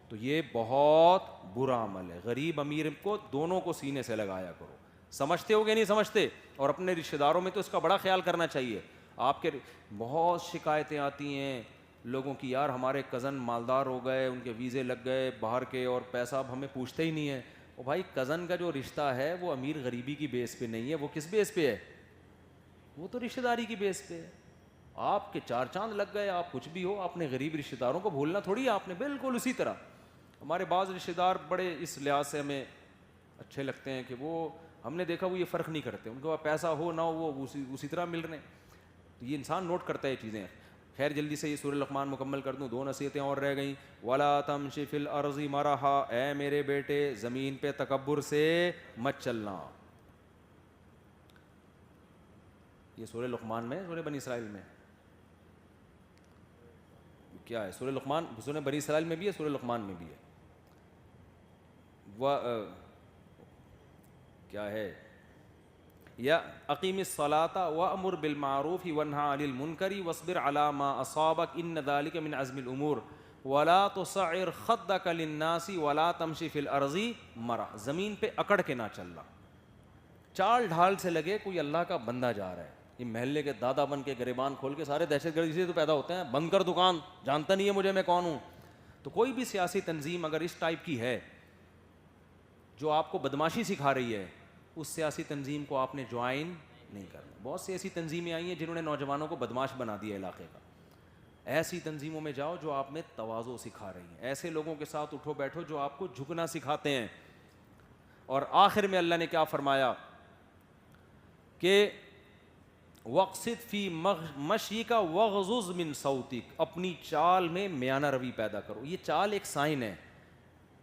تو یہ بہت برا عمل ہے. غریب امیر کو دونوں کو سینے سے لگایا کرو. سمجھتے ہو کہ نہیں سمجھتے؟ اور اپنے رشتہ داروں میں تو اس کا بڑا خیال کرنا چاہیے. آپ کے بہت شکایتیں آتی ہیں لوگوں کی, یار ہمارے کزن مالدار ہو گئے, ان کے ویزے لگ گئے باہر کے, اور پیسہ اب ہمیں پوچھتے ہی نہیں ہے. اور بھائی کزن کا جو رشتہ ہے وہ امیر غریبی کی بیس پہ نہیں ہے, وہ کس بیس پہ ہے؟ وہ تو رشتہ داری کی بیس پہ ہے. آپ کے 4 چاند لگ گئے, آپ کچھ بھی ہو, اپنے غریب رشتہ داروں کو بھولنا تھوڑی ہے آپ نے. بالکل اسی طرح ہمارے بعض رشتہ دار بڑے اس لحاظ سے ہمیں اچھے لگتے ہیں کہ وہ ہم نے دیکھا وہ یہ فرق نہیں کرتے, ان کے پاس پیسہ ہو نہ ہو وہ اسی طرح مل رہے ہیں. تو یہ انسان نوٹ کرتا ہے یہ چیزیں. خیر جلدی سے یہ سورہ لقمان مکمل کر دوں, 2 نصیحتیں اور رہ گئیں. وَلَا تَمْشِ فِي الْأَرْضِ مَرَحًا, اے میرے بیٹے زمین پہ تکبر سے مت چلنا. یہ سورہ لقمان میں, سورہ بنی اسرائیل میں کیا ہے؟ سورہ لقمان سورہ بنی اسرائیل میں بھی ہے, سورہ لقمان میں بھی ہے. کیا ہے؟ یا اقیم الصلاۃ وامر بالمعروف وانہی عن المنکر واصبر علی ما اصابک ان ذلک من عزم الامور ولا تصعر خدک للناس ولا تمشی فی الارض مرحا. زمین پہ اکڑ کے نہ چلنا, چال ڈھال سے لگے کوئی اللہ کا بندہ جا رہا ہے. یہ محلے کے دادا بن کے گریبان کھول کے سارے دہشت گرد اسی تو پیدا ہوتے ہیں, بند کر دکان, جانتا نہیں ہے مجھے میں کون ہوں. تو کوئی بھی سیاسی تنظیم اگر اس ٹائپ کی ہے جو آپ کو بدماشی سکھا رہی ہے, اس سیاسی تنظیم کو آپ نے جوائن نہیں کرنا. بہت سی ایسی تنظیمیں آئی ہیں جنہوں نے نوجوانوں کو بدماش بنا دیا علاقے کا. ایسی تنظیموں میں جاؤ جو آپ میں تواضع سکھا رہی ہیں, ایسے لوگوں کے ساتھ اٹھو بیٹھو جو آپ کو جھکنا سکھاتے ہیں. اور آخر میں اللہ نے کیا فرمایا کہ وقصد فی مشیک وغضض من صوتک, اپنی چال میں میانہ روی پیدا کرو. یہ چال ایک سائن ہے,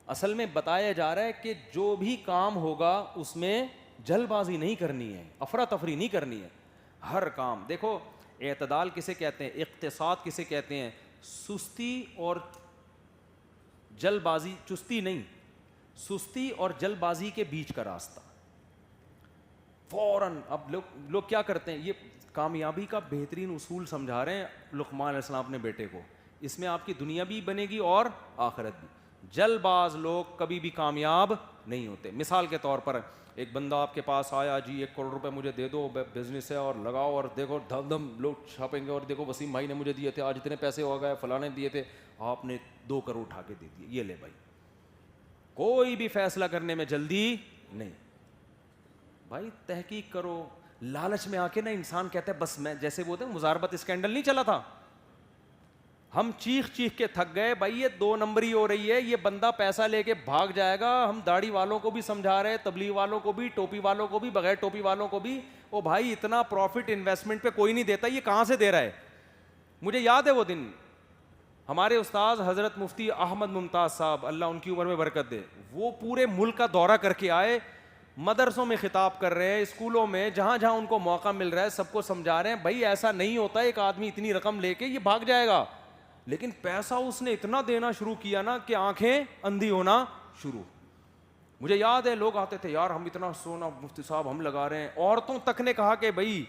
اصل میں بتایا جا رہا ہے کہ جو بھی کام ہوگا اس میں جلد بازی نہیں کرنی ہے, افراتفری نہیں کرنی ہے. ہر کام دیکھو, اعتدال کسے کہتے ہیں, اقتصاد کسے کہتے ہیں, سستی اور جلد بازی, چستی نہیں, سستی اور جلد بازی کے بیچ کا راستہ. فوراً اب لوگ کیا کرتے ہیں, یہ کامیابی کا بہترین اصول سمجھا رہے ہیں لقمان علیہ السلام اپنے بیٹے کو, اس میں آپ کی دنیا بھی بنے گی اور آخرت بھی. جلد باز لوگ کبھی بھی کامیاب نہیں ہوتے. مثال کے طور پر ایک بندہ آپ کے پاس آیا, جی 1 کروڑ روپے مجھے دے دو, بزنس ہے اور لگاؤ, اور دیکھو دھم دھم لوگ چھاپیں گے, اور دیکھو وسیم بھائی نے مجھے دیے تھے, آج اتنے پیسے ہو گئے, فلاں نے دیے تھے, آپ نے 2 کروڑ اٹھا کے دے دیے, یہ لے بھائی. کوئی بھی فیصلہ کرنے میں جلدی نہیں بھائی, تحقیق کرو. لالچ میں آ کے نا انسان کہتا ہے بس میں, جیسے وہ مزاربت اسکینڈل نہیں چلا تھا, ہم چیخ چیخ کے تھک گئے بھائی, یہ 2 نمبری ہو رہی ہے, یہ بندہ پیسہ لے کے بھاگ جائے گا. ہم داڑھی والوں کو بھی سمجھا رہے, تبلیغ والوں کو بھی, ٹوپی والوں کو بھی, بغیر ٹوپی والوں کو بھی, او بھائی اتنا پروفٹ انویسٹمنٹ پہ کوئی نہیں دیتا, یہ کہاں سے دے رہا ہے. مجھے یاد ہے وہ دن, ہمارے استاد حضرت مفتی احمد ممتاز صاحب, اللہ ان کی عمر میں برکت دے, وہ پورے ملک کا دورہ کر کے آئے, مدرسوں میں خطاب کر رہے ہیں, اسکولوں میں, جہاں جہاں ان کو موقع مل رہا ہے سب کو سمجھا رہے ہیں بھائی ایسا نہیں ہوتا, ایک آدمی اتنی رقم لے کے یہ بھاگ جائے گا. لیکن پیسہ اس نے اتنا دینا شروع کیا نا کہ آنکھیں اندھی ہونا شروع. مجھے یاد ہے لوگ آتے تھے, یار ہم اتنا سونا مفتی صاحب ہم لگا رہے ہیں, عورتوں تک نے کہا کہ بھائی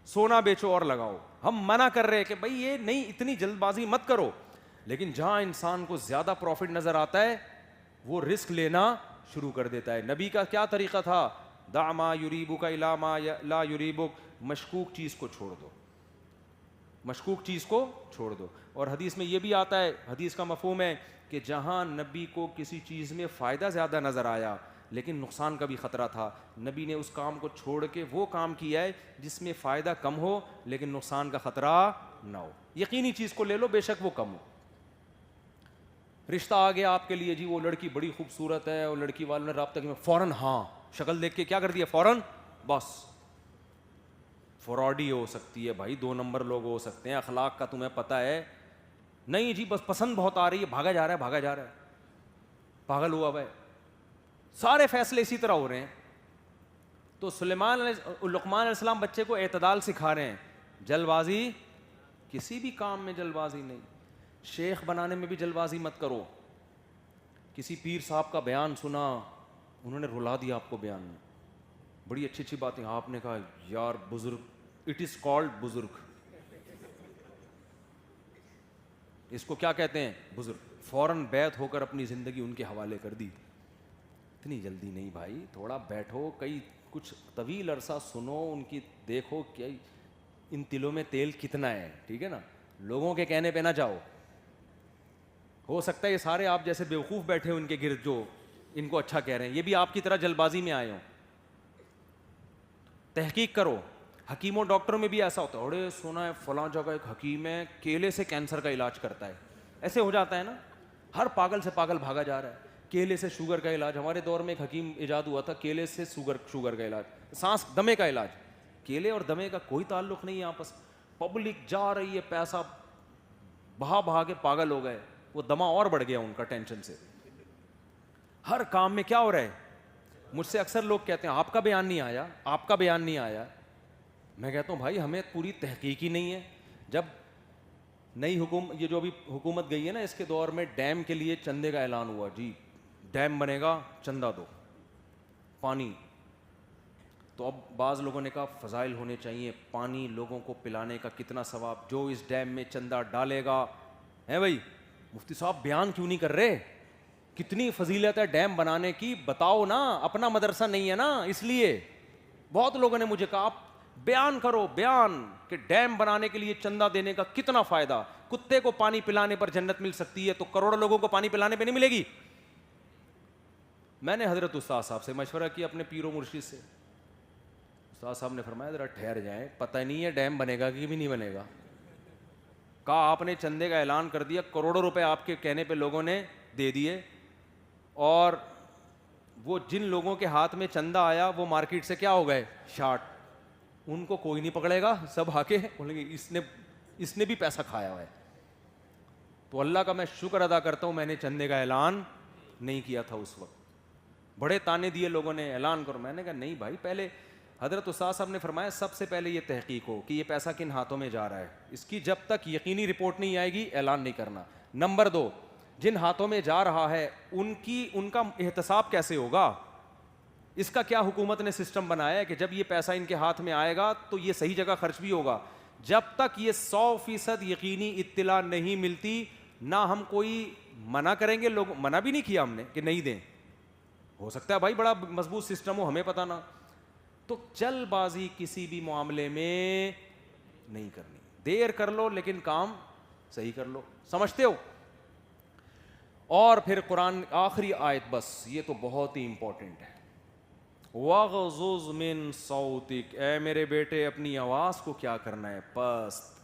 سونا بیچو اور لگاؤ, ہم منع کر رہے ہیں کہ بھائی یہ نہیں, اتنی جلد بازی مت کرو. لیکن جہاں انسان کو زیادہ پروفٹ نظر آتا ہے وہ رسک لینا شروع کر دیتا ہے. نبی کا کیا طریقہ تھا, دع ما یریبک الی ما لا یریبک, مشکوک چیز کو چھوڑ دو, مشکوک چیز کو چھوڑ دو. اور حدیث میں یہ بھی آتا ہے, حدیث کا مفہوم ہے کہ جہاں نبی کو کسی چیز میں فائدہ زیادہ نظر آیا لیکن نقصان کا بھی خطرہ تھا, نبی نے اس کام کو چھوڑ کے وہ کام کیا ہے جس میں فائدہ کم ہو لیکن نقصان کا خطرہ نہ ہو. یقینی چیز کو لے لو بے شک وہ کم ہو. رشتہ آ گیا آپ کے لیے, جی وہ لڑکی بڑی خوبصورت ہے, اور لڑکی والوں نے رابطہ کیا, فوراً ہاں, شکل دیکھ کے کیا کر دیا فوراً, بس فراڈی ہو سکتی ہے بھائی, 2 نمبر لوگ ہو سکتے ہیں, اخلاق کا تمہیں پتہ ہے نہیں, جی بس پسند بہت آ رہی ہے, بھاگا جا رہا ہے, بھاگا جا رہا ہے, پاگل ہوا بھائی. سارے فیصلے اسی طرح ہو رہے ہیں. تو لقمان علیہ السلام بچے کو اعتدال سکھا رہے ہیں, جلد بازی کسی بھی کام میں جلد بازی نہیں. شیخ بنانے میں بھی جلد بازی مت کرو. کسی پیر صاحب کا بیان سنا, انہوں نے رلا دیا آپ کو بیان میں, بڑی اچھی اچھی باتیں, آپ نے کہا یار بزرگ, اٹ از کالڈ بزرگ, اس کو کیا کہتے ہیں بزرگ, فوراً بیعت ہو کر اپنی زندگی ان کے حوالے کر دی. اتنی جلدی نہیں بھائی, تھوڑا بیٹھو, کئی کچھ طویل عرصہ سنو ان کی, دیکھو کہ ان تلوں میں تیل کتنا ہے, ٹھیک ہے نا, لوگوں کے کہنے پہ نہ جاؤ. ہو سکتا ہے یہ سارے آپ جیسے بیوقوف بیٹھے ان کے گرد جو ان کو اچھا کہہ رہے ہیں, یہ بھی آپ کی طرح جلد بازی میں آئے ہوں. تحقیق کرو. حکیموں ڈاکٹروں میں بھی ایسا ہوتا ہے, اڑے سنا ہے فلاں جگہ ایک حکیم ہے کیلے سے کینسر کا علاج کرتا ہے, ایسے ہو جاتا ہے نا, ہر پاگل سے پاگل بھاگا جا رہا ہے. کیلے سے شوگر کا علاج, ہمارے دور میں ایک حکیم ایجاد ہوا تھا, کیلے سے شوگر کا علاج, سانس دمے کا علاج. کیلے اور دمے کا کوئی تعلق نہیں ہے آپس. پبلک جا رہی ہے, پیسہ بہا بہا کے پاگل ہو گئے, وہ دمہ اور بڑھ گیا ان کا ٹینشن سے. ہر کام میں کیا ہو رہا ہے. مجھ سے اکثر لوگ کہتے ہیں آپ کا بیان نہیں آیا, آپ کا بیان نہیں آیا. میں کہتا ہوں بھائی ہمیں پوری تحقیق ہی نہیں ہے. جب نئی یہ جو ابھی حکومت گئی ہے نا, اس کے دور میں ڈیم کے لیے چندے کا اعلان ہوا, جی ڈیم بنے گا چندہ دو, پانی. تو اب بعض لوگوں نے کہا فضائل ہونے چاہیے, پانی لوگوں کو پلانے کا کتنا ثواب, جو اس ڈیم میں چندہ ڈالے گا ہے. بھائی مفتی صاحب بیان کیوں نہیں کر رہے, کتنی فضیلت ہے ڈیم بنانے کی, بتاؤ نا, اپنا مدرسہ نہیں ہے نا, اس لیے بہت لوگوں نے مجھے کہا آپ بیان کرو, بیان کہ ڈیم بنانے کے لیے چندہ دینے کا کتنا فائدہ, کتے کو پانی پلانے پر جنت مل سکتی ہے تو کروڑوں لوگوں کو پانی پلانے پہ نہیں ملے گی. میں نے حضرت استاد صاحب سے مشورہ کیا, اپنے پیر و مرشد سے. استاد صاحب نے فرمایا ذرا ٹھہر جائیں, پتہ نہیں ہے ڈیم بنے گا کہ بھی نہیں بنے گا, کہا آپ نے چندے کا اعلان کر دیا, کروڑوں روپے آپ کے کہنے پہ لوگوں نے دے دیے, اور وہ جن لوگوں کے ہاتھ میں چندہ آیا وہ مارکیٹ سے کیا ہو گئے, شارٹ. ان کو کوئی نہیں پکڑے گا, سب آ کے بولیں گے اس نے بھی پیسہ کھایا ہوا ہے. تو اللہ کا میں شکر ادا کرتا ہوں میں نے چندے کا اعلان نہیں کیا تھا اس وقت. بڑے تانے دیے لوگوں نے, اعلان کرو. میں نے کہا نہیں بھائی, پہلے حضرت استاد صاحب نے فرمایا سب سے پہلے یہ تحقیق ہو کہ یہ پیسہ کن ہاتھوں میں جا رہا ہے, اس کی جب تک یقینی رپورٹ نہیں آئے گی اعلان نہیں کرنا. نمبر 2, جن ہاتھوں میں جا رہا ہے ان کا احتساب کیسے ہوگا, اس کا کیا حکومت نے سسٹم بنایا ہے کہ جب یہ پیسہ ان کے ہاتھ میں آئے گا تو یہ صحیح جگہ خرچ بھی ہوگا. جب تک یہ 100% یقینی اطلاع نہیں ملتی نہ ہم کوئی منع کریں گے. لوگ منع بھی نہیں کیا ہم نے کہ نہیں دیں, ہو سکتا ہے بھائی بڑا مضبوط سسٹم ہو, ہمیں پتہ نہ. تو چل بازی کسی بھی معاملے میں نہیں کرنی, دیر کر لو لیکن کام صحیح کر لو. سمجھتے ہو؟ اور پھر قرآن آخری آیت, بس یہ تو بہت ہی امپورٹنٹ ہے, وَغْضُضْ مِن صَوْتِكَ, اے میرے بیٹے اپنی آواز کو کیا کرنا ہے, پست.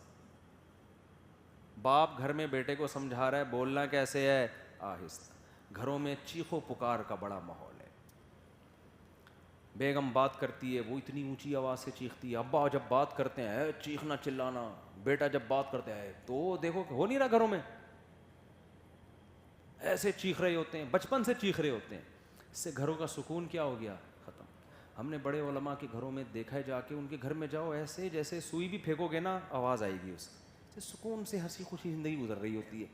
باپ گھر میں بیٹے کو سمجھا رہا ہے بولنا کیسے ہے, آہستہ. گھروں میں چیخو پکار کا بڑا ماحول ہے. بیگم بات کرتی ہے وہ اتنی اونچی آواز سے چیختی ہے, ابا جب بات کرتے ہیں چیخنا چلانا, بیٹا جب بات کرتے ہیں تو دیکھو ہو نہیں رہا گھروں میں, ایسے چیخ رہے ہوتے ہیں, بچپن سے چیخ رہے ہوتے ہیں. اس سے گھروں کا سکون کیا ہو گیا, ختم. ہم نے بڑے علماء کے گھروں میں دیکھا ہے, جا کے ان کے گھر میں جاؤ, ایسے جیسے سوئی بھی پھینکو گے نا آواز آئے گی, اس سے سکون سے ہنسی خوشی زندگی گزر رہی ہوتی ہے.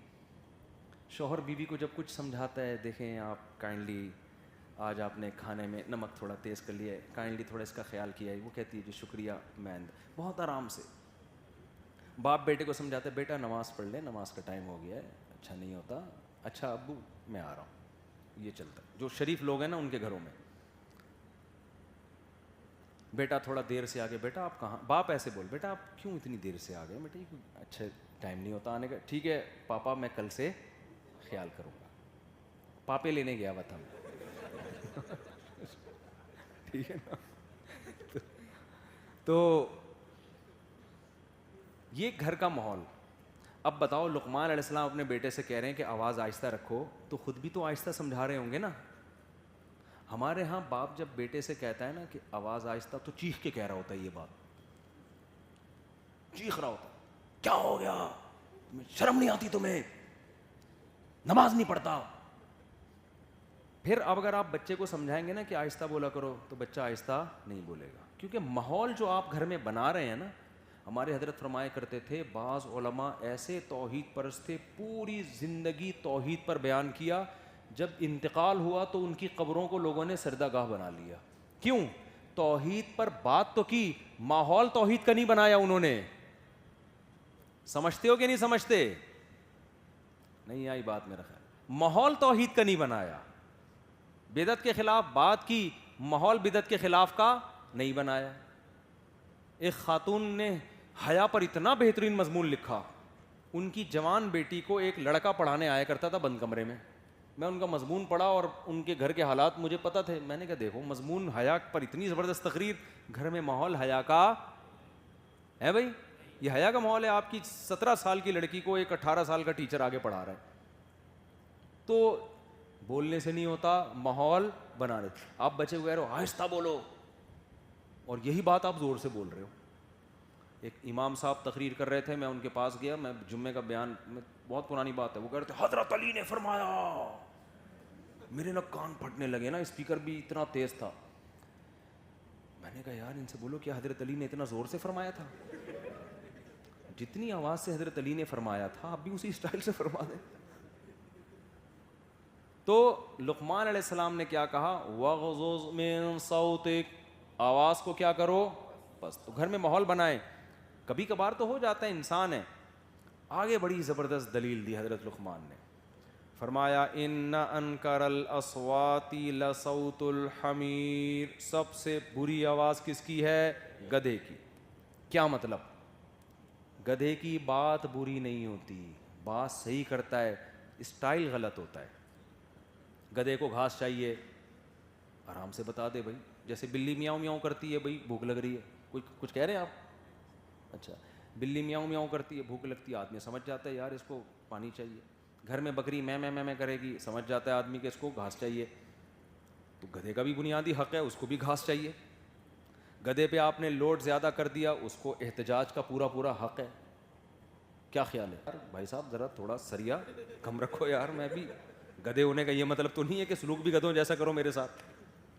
شوہر بیوی کو جب کچھ سمجھاتا ہے, دیکھیں آپ کائنڈلی آج آپ نے کھانے میں نمک تھوڑا تیز کر لیا ہے, کائنڈلی تھوڑا اس کا خیال کیا ہے, وہ کہتی ہے جی شکریہ مین, بہت آرام سے. باپ بیٹے کو سمجھاتا ہے بیٹا نماز پڑھ لے, نماز کا ٹائم ہو گیا ہے, اچھا نہیں ہوتا, اچھا ابو میں آ رہا ہوں. یہ چلتا ہے جو شریف لوگ ہیں نا ان کے گھروں میں. بیٹا تھوڑا دیر سے آ گئے, بیٹا آپ کہاں, باپ ایسے بول, بیٹا آپ کیوں اتنی دیر سے آ گئے, بیٹا اچھا ٹائم نہیں ہوتا آنے کا, ٹھیک ہے پاپا میں کل سے خیال کروں گا. پاپے لینے گیا ہوا تھا ٹھیک ہے نا. تو یہ گھر کا ماحول. اب بتاؤ لقمان علیہ السلام اپنے بیٹے سے کہہ رہے ہیں کہ آواز آہستہ رکھو, تو خود بھی تو آہستہ سمجھا رہے ہوں گے نا. ہمارے ہاں باپ جب بیٹے سے کہتا ہے نا کہ آواز آہستہ, تو چیخ کے کہہ رہا ہوتا ہے, یہ بات چیخ رہا ہوتا ہے, کیا ہو گیا, شرم نہیں آتی تمہیں, نماز نہیں پڑھتا. پھر اب اگر آپ بچے کو سمجھائیں گے نا کہ آہستہ بولا کرو, تو بچہ آہستہ نہیں بولے گا, کیونکہ ماحول جو آپ گھر میں بنا رہے ہیں نا. ہمارے حضرت فرمایا کرتے تھے بعض علماء ایسے توحید پرست تھے, پوری زندگی توحید پر بیان کیا, جب انتقال ہوا تو ان کی قبروں کو لوگوں نے سجدہ گاہ بنا لیا. کیوں؟ توحید پر بات تو کی, ماحول توحید کا نہیں بنایا انہوں نے. سمجھتے ہو کہ نہیں سمجھتے؟ نہیں آئی بات میرا خیال. ماحول توحید کا نہیں بنایا, بدعت کے خلاف بات کی, ماحول بدعت کے خلاف کا نہیں بنایا. ایک خاتون نے حیا پر اتنا بہترین مضمون لکھا, ان کی جوان بیٹی کو ایک لڑکا پڑھانے آیا کرتا تھا بند کمرے میں. میں ان کا مضمون پڑھا اور ان کے گھر کے حالات مجھے پتہ تھے. میں نے کہا دیکھو مضمون حیا پر اتنی زبردست تقریر, گھر میں ماحول حیا کا ہے بھائی, یہ حیا کا ماحول ہے. آپ کی 17 سال کی لڑکی کو ایک 18 سال کا ٹیچر آگے پڑھا رہا ہے, تو بولنے سے نہیں ہوتا, ماحول بنا رہے. آپ بچے کو کہہ رہے ہو آہستہ بولو, اور یہی بات آپ زور سے بول رہے ہو. ایک امام صاحب تقریر کر رہے تھے, میں ان کے پاس گیا, میں جمعے کا بیان, بہت پرانی بات ہے, وہ کہہ رہے تھے حضرت علی نے فرمایا, میرے نا کان پھٹنے لگے نا, اسپیکر بھی اتنا تیز تھا. میں نے کہا یار ان سے بولو کہ حضرت علی نے اتنا زور سے فرمایا تھا, جتنی آواز سے حضرت علی نے فرمایا تھا آپ بھی اسی اسٹائل سے فرما دیں. تو لقمان علیہ السلام نے کیا کہا, وَغْضُضْ مِن صَوْتِكَ, آواز کو کیا کرو, بس. تو گھر میں ماحول بنائیں. کبھی کبھار تو ہو جاتا ہے, انسان ہے. آگے بڑی زبردست دلیل دی حضرت لقمان نے, فرمایا ان انکر الاصوات لصوت الحمیر, سب سے بری آواز کس کی ہے, گدھے کی. کیا مطلب؟ گدھے کی بات بری نہیں ہوتی, بات صحیح کرتا ہے, اسٹائل غلط ہوتا ہے. گدھے کو گھاس چاہیے, آرام سے بتا دے بھائی, جیسے بلی میاؤں میاؤں کرتی ہے, بھائی بھوک لگ رہی ہے, کچھ کہہ رہے ہیں آپ, اچھا بلی میاؤں میاؤں کرتی ہے, بھوک لگتی ہے, آدمی سمجھ جاتا ہے یار اس کو پانی چاہیے. گھر میں بکری میں کرے گی, سمجھ جاتا ہے آدمی کہ اس کو گھاس چاہیے. تو گدھے کا بھی بنیادی حق ہے, اس کو بھی گھاس چاہیے. گدھے پہ آپ نے لوڈ زیادہ کر دیا, اس کو احتجاج کا پورا حق ہے. کیا خیال ہے یار بھائی صاحب, ذرا تھوڑا سریا کم رکھو یار. میں بھی گدھے ہونے کا یہ مطلب تو نہیں ہے کہ سلوک بھی گدھوں جیسا کرو میرے ساتھ.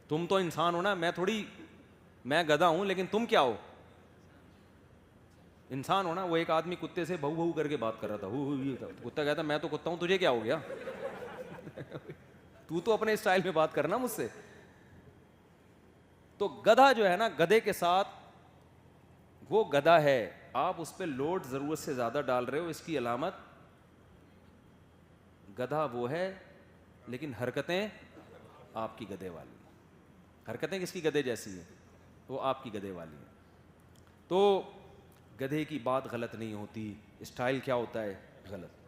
تم تو انسان ہو نا, میں گدھا ہوں لیکن تم کیا ہو, انسان ہو نا. وہ ایک آدمی کتے سے بہو بہو کر کے بات کر رہا تھا, کتا کہتا میں تو کتا ہوں, تجھے کیا ہو گیا, تو اپنے اسٹائل میں بات کرنا مجھ سے. تو گدھا جو ہے نا, گدھے کے ساتھ وہ گدھا ہے, آپ اس پہ لوڈ ضرورت سے زیادہ ڈال رہے ہو, اس کی علامت گدھا وہ ہے لیکن حرکتیں آپ کی گدھے والی. حرکتیں کس کی گدھے جیسی ہیں, وہ آپ کی گدھے والی ہیں. تو گدھے کی بات غلط نہیں ہوتی, اسٹائل کیا ہوتا ہے غلط.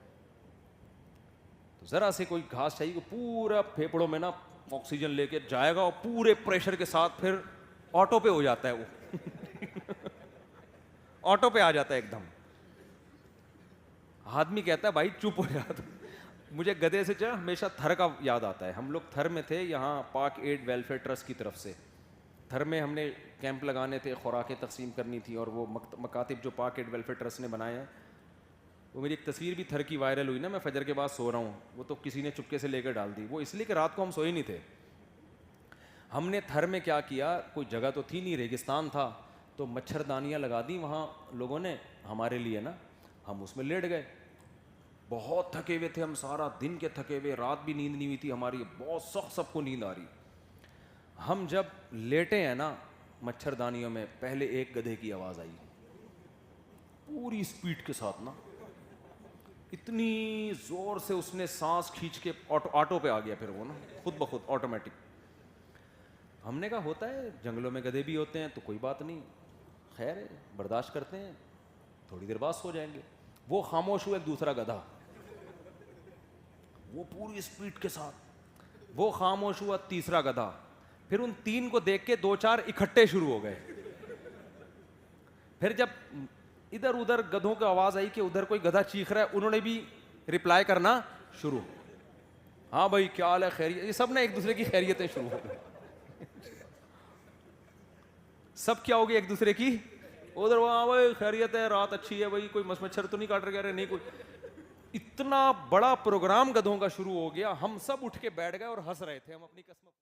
تو ذرا سے کوئی گھاس چاہیے, پورا پھیپڑوں میں نا آکسیجن لے کے جائے گا اور پورے پریشر کے ساتھ پھر آٹو پہ ہو جاتا ہے, وہ آٹو پہ آ جاتا ہے ایک دم. آدمی کہتا ہے بھائی چپ ہو جاتا. مجھے گدھے سے ہمیشہ تھر کا یاد آتا ہے. ہم لوگ تھر میں تھے یہاں پاک ایڈ ویلفیئر ٹرسٹ کی طرف سے. تھر میں ہم نے کیمپ لگانے تھے, خوراکیں تقسیم کرنی تھی, اور وہ مکاتب جو پاک ایڈ ویلفیئر ٹرسٹ نے بنائے ہیں, وہ میری ایک تصویر بھی تھر کی وائرل ہوئی نا, میں فجر کے بعد سو رہا ہوں, وہ تو کسی نے چپکے سے لے کر ڈال دی. وہ اس لیے کہ رات کو ہم سوئے نہیں تھے. ہم نے تھر میں کیا کیا, کوئی جگہ تو تھی نہیں, ریگستان تھا, تو مچھردانیاں لگا دی وہاں لوگوں نے ہمارے لیے نا. ہم اس میں لیٹ گئے, بہت تھکے ہوئے تھے ہم, سارا دن کے تھکے ہوئے, رات بھی نیند نہیں ہوئی تھی ہماری, بہت سخت سب کو نیند آ رہی. ہم جب لیٹے ہیں نا مچھردانیوں میں, پہلے ایک گدھے کی آواز آئی پوری اسپیڈ کے ساتھ نا, اتنی زور سے اس نے سانس کھینچ کے آٹو پہ آ گیا پھر وہ نا, خود بخود آٹومیٹک. ہم نے کہا ہوتا ہے, جنگلوں میں گدھے بھی ہوتے ہیں تو کوئی بات نہیں, خیر ہے برداشت کرتے ہیں, تھوڑی دیر بعد سو جائیں گے. وہ خاموش ہوا, ایک دوسرا گدھا, وہ پوری اسپیڈ کے ساتھ. وہ خاموش ہوا, تیسرا گدھا. پھر ان تین کو دیکھ کے دو چار اکٹھے شروع ہو گئے. پھر جب ادھر ادھر گدھوں کی آواز آئی کہ ادھر کوئی گدھا چیخ رہا ہے, انہوں نے بھی رپلائی کرنا شروع, ہاں بھائی کیا حال ہے, خیریت. یہ سب نے ایک دوسرے کی خیریتیں شروع ہو گئی. سب کیا ہوگی ایک دوسرے کی, ادھر وہاں بھائی خیریت ہے, رات اچھی ہے بھائی, کوئی مچھر تو نہیں کاٹ رہے, نہیں کوئی. اتنا بڑا پروگرام گدھوں کا شروع ہو گیا, ہم سب اٹھ کے بیٹھ گئے اور ہنس رہے تھے, ہم اپنی قسمت